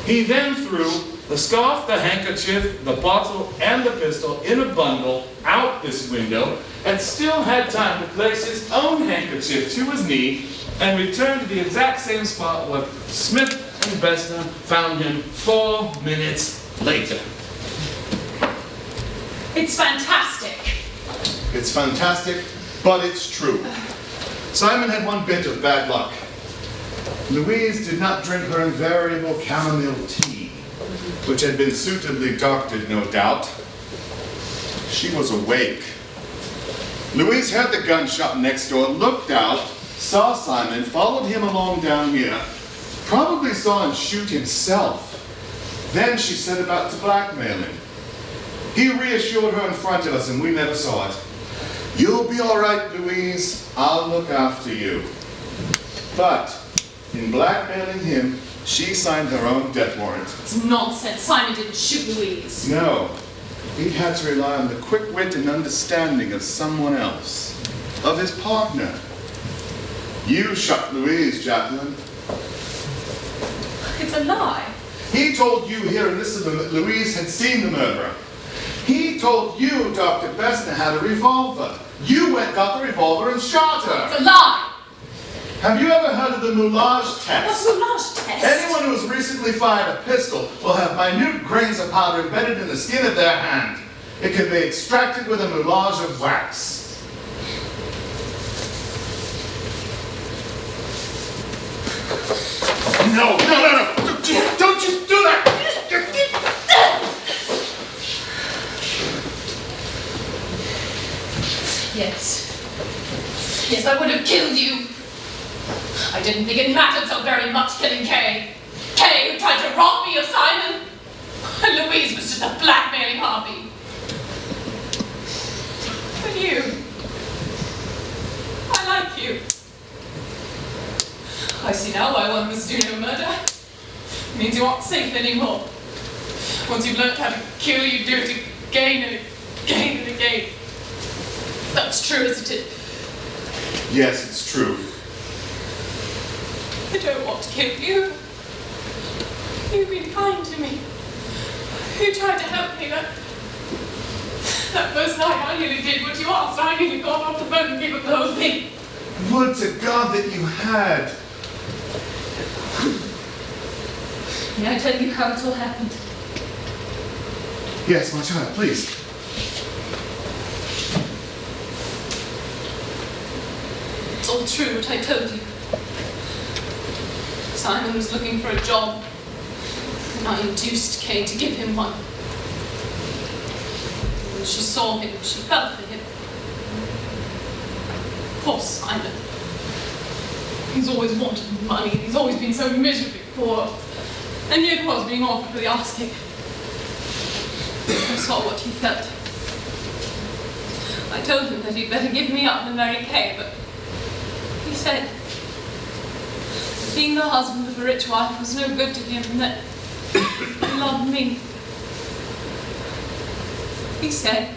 He then threw the scarf, the handkerchief, the bottle, and the pistol in a bundle out this window, and still had time to place his own handkerchief to his knee and return to the exact same spot where Smith and Bessner found him 4 minutes later. It's fantastic. It's fantastic, but it's true. Simon had one bit of bad luck. Louise did not drink her invariable chamomile tea, which had been suitably doctored, no doubt. She was awake. Louise heard the gunshot next door, looked out, saw Simon, followed him along down here, probably saw him shoot himself. Then she set about to blackmail him. He reassured her in front of us, and we never saw it. You'll be all right, Louise. I'll look after you. But in blackmailing him, she signed her own death warrant. It's nonsense. Simon didn't shoot Louise. No. He had to rely on the quick wit and understanding of someone else, of his partner. You shot Louise, Jacqueline. It's a lie. He told you here in this saloon that Louise had seen the murderer. He told you Dr. Bessner had a revolver. You went, got the revolver, and shot her. It's a lie. Have you ever heard of the moulage test? What's the moulage test? Anyone who has recently fired a pistol will have minute grains of powder embedded in the skin of their hand. It can be extracted with a moulage of wax. No. Don't you do that! Yes, I would have killed you. I didn't think it mattered so very much killing Kay. Kay, who tried to rob me of Simon. And Louise was just a blackmailing hobby. But you, I like you. I see now why one must do no murder. It means you aren't safe anymore. Once you've learned how to kill, you do it again and again and again. That's true, isn't it? Yes, it's true. I don't want to kill you. You've been kind to me. You tried to help me. That first night I nearly did what you asked. I nearly got off the boat and gave up the whole thing. Would to God that you had. May I tell you how it all happened? Yes, my child, please. It's all true what I told you. Simon was looking for a job, and I induced Kay to give him one. When she saw him, she fell for him. Poor Simon. He's always wanted money, and he's always been so miserably poor. And yet was being offered for the asking. I saw what he felt. I told him that he'd better give me up and marry Kay, but he said being the husband of a rich wife was no good to him, and that he loved me. He said,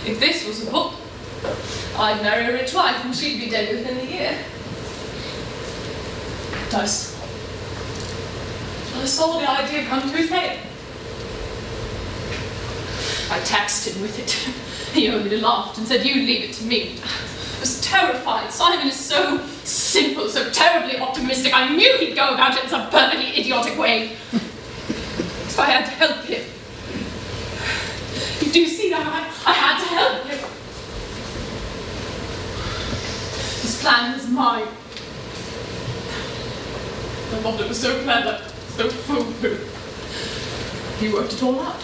if this was a book, I'd marry a rich wife and she'd be dead within a year. But I saw the idea come to his head. I taxed him with it. He only laughed and said, you leave it to me. I was terrified. Simon is so simple, so terribly optimistic. I knew he'd go about it in some perfectly idiotic way. So I had to help him. You do see that? I had to help him. His plan was mine. My mother was so clever, so foolproof. He worked it all out.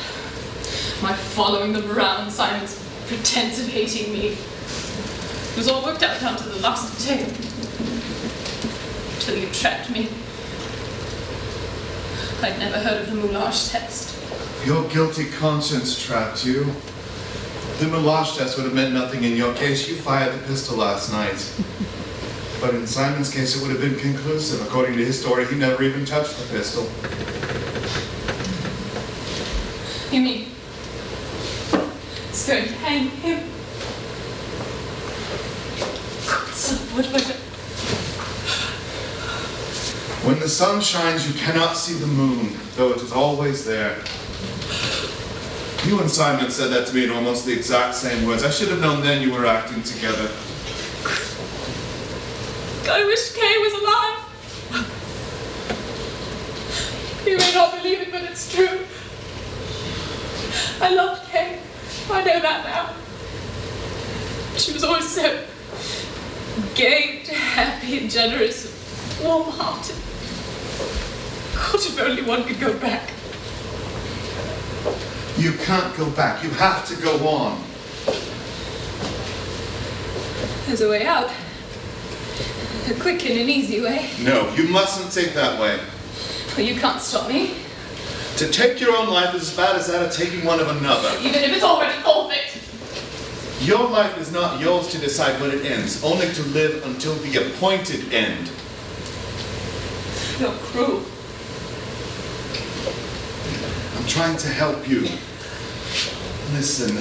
My following them around, Simon's pretense of hating me. It was all worked out down to the last detail. Till you trapped me. I'd never heard of the moulage test. Your guilty conscience trapped you. The moulage test would have meant nothing in your case. You fired the pistol last night. But in Simon's case, it would have been conclusive. According to his story, he never even touched the pistol. You mean it's going to hang him? God, son, what have I done? When the sun shines, you cannot see the moon, though it is always there. You and Simon said that to me in almost the exact same words. I should have known then you were acting together. I wish Kay was alive. You may not believe it, but it's true. I loved Kay. I know that now. She was always so gay, happy, and generous, and warm-hearted. God, if only one could go back. You can't go back. You have to go on. There's a way out. A quick and an easy way. No, you mustn't take that way. Well, you can't stop me. To take your own life is as bad as that of taking one of another. Even if it's already forfeit. Your life is not yours to decide when it ends, only to live until the appointed end. You're cruel. I'm trying to help you. Listen.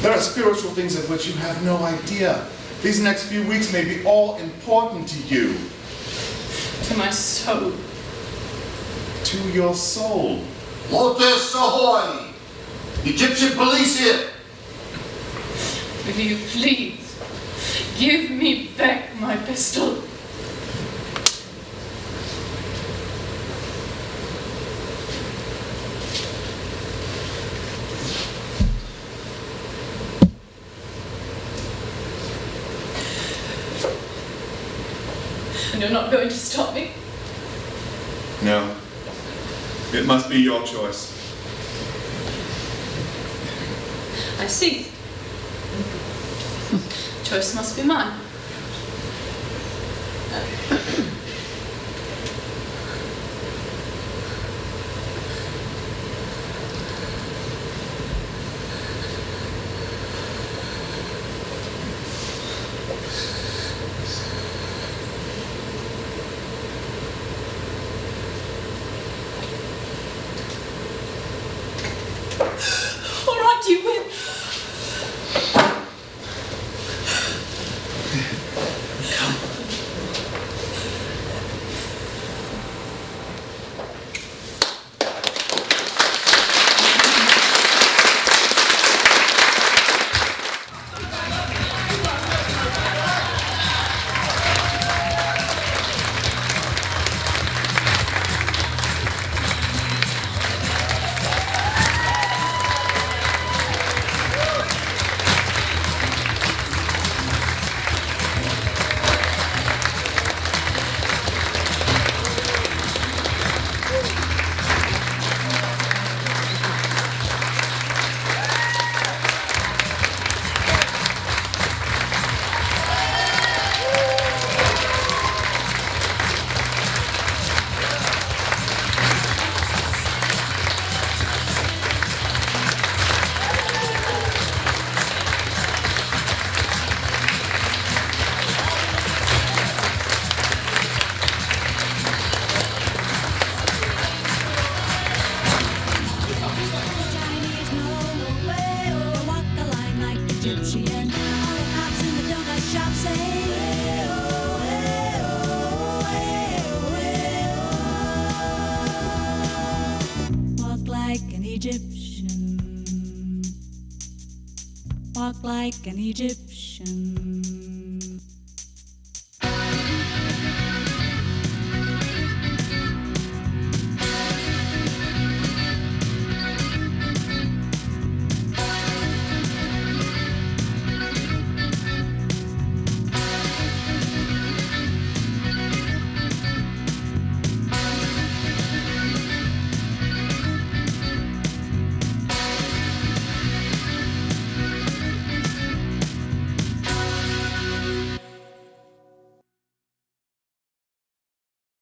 There are spiritual things of which you have no idea. These next few weeks may be all important to you. To my soul. To your soul. Lotus ahoy! Egyptian police here! Will you please give me back my pistol? And you're not going to stop me? No. It must be your choice. I see. Choice must be mine. All right, you win. like an Egyptian.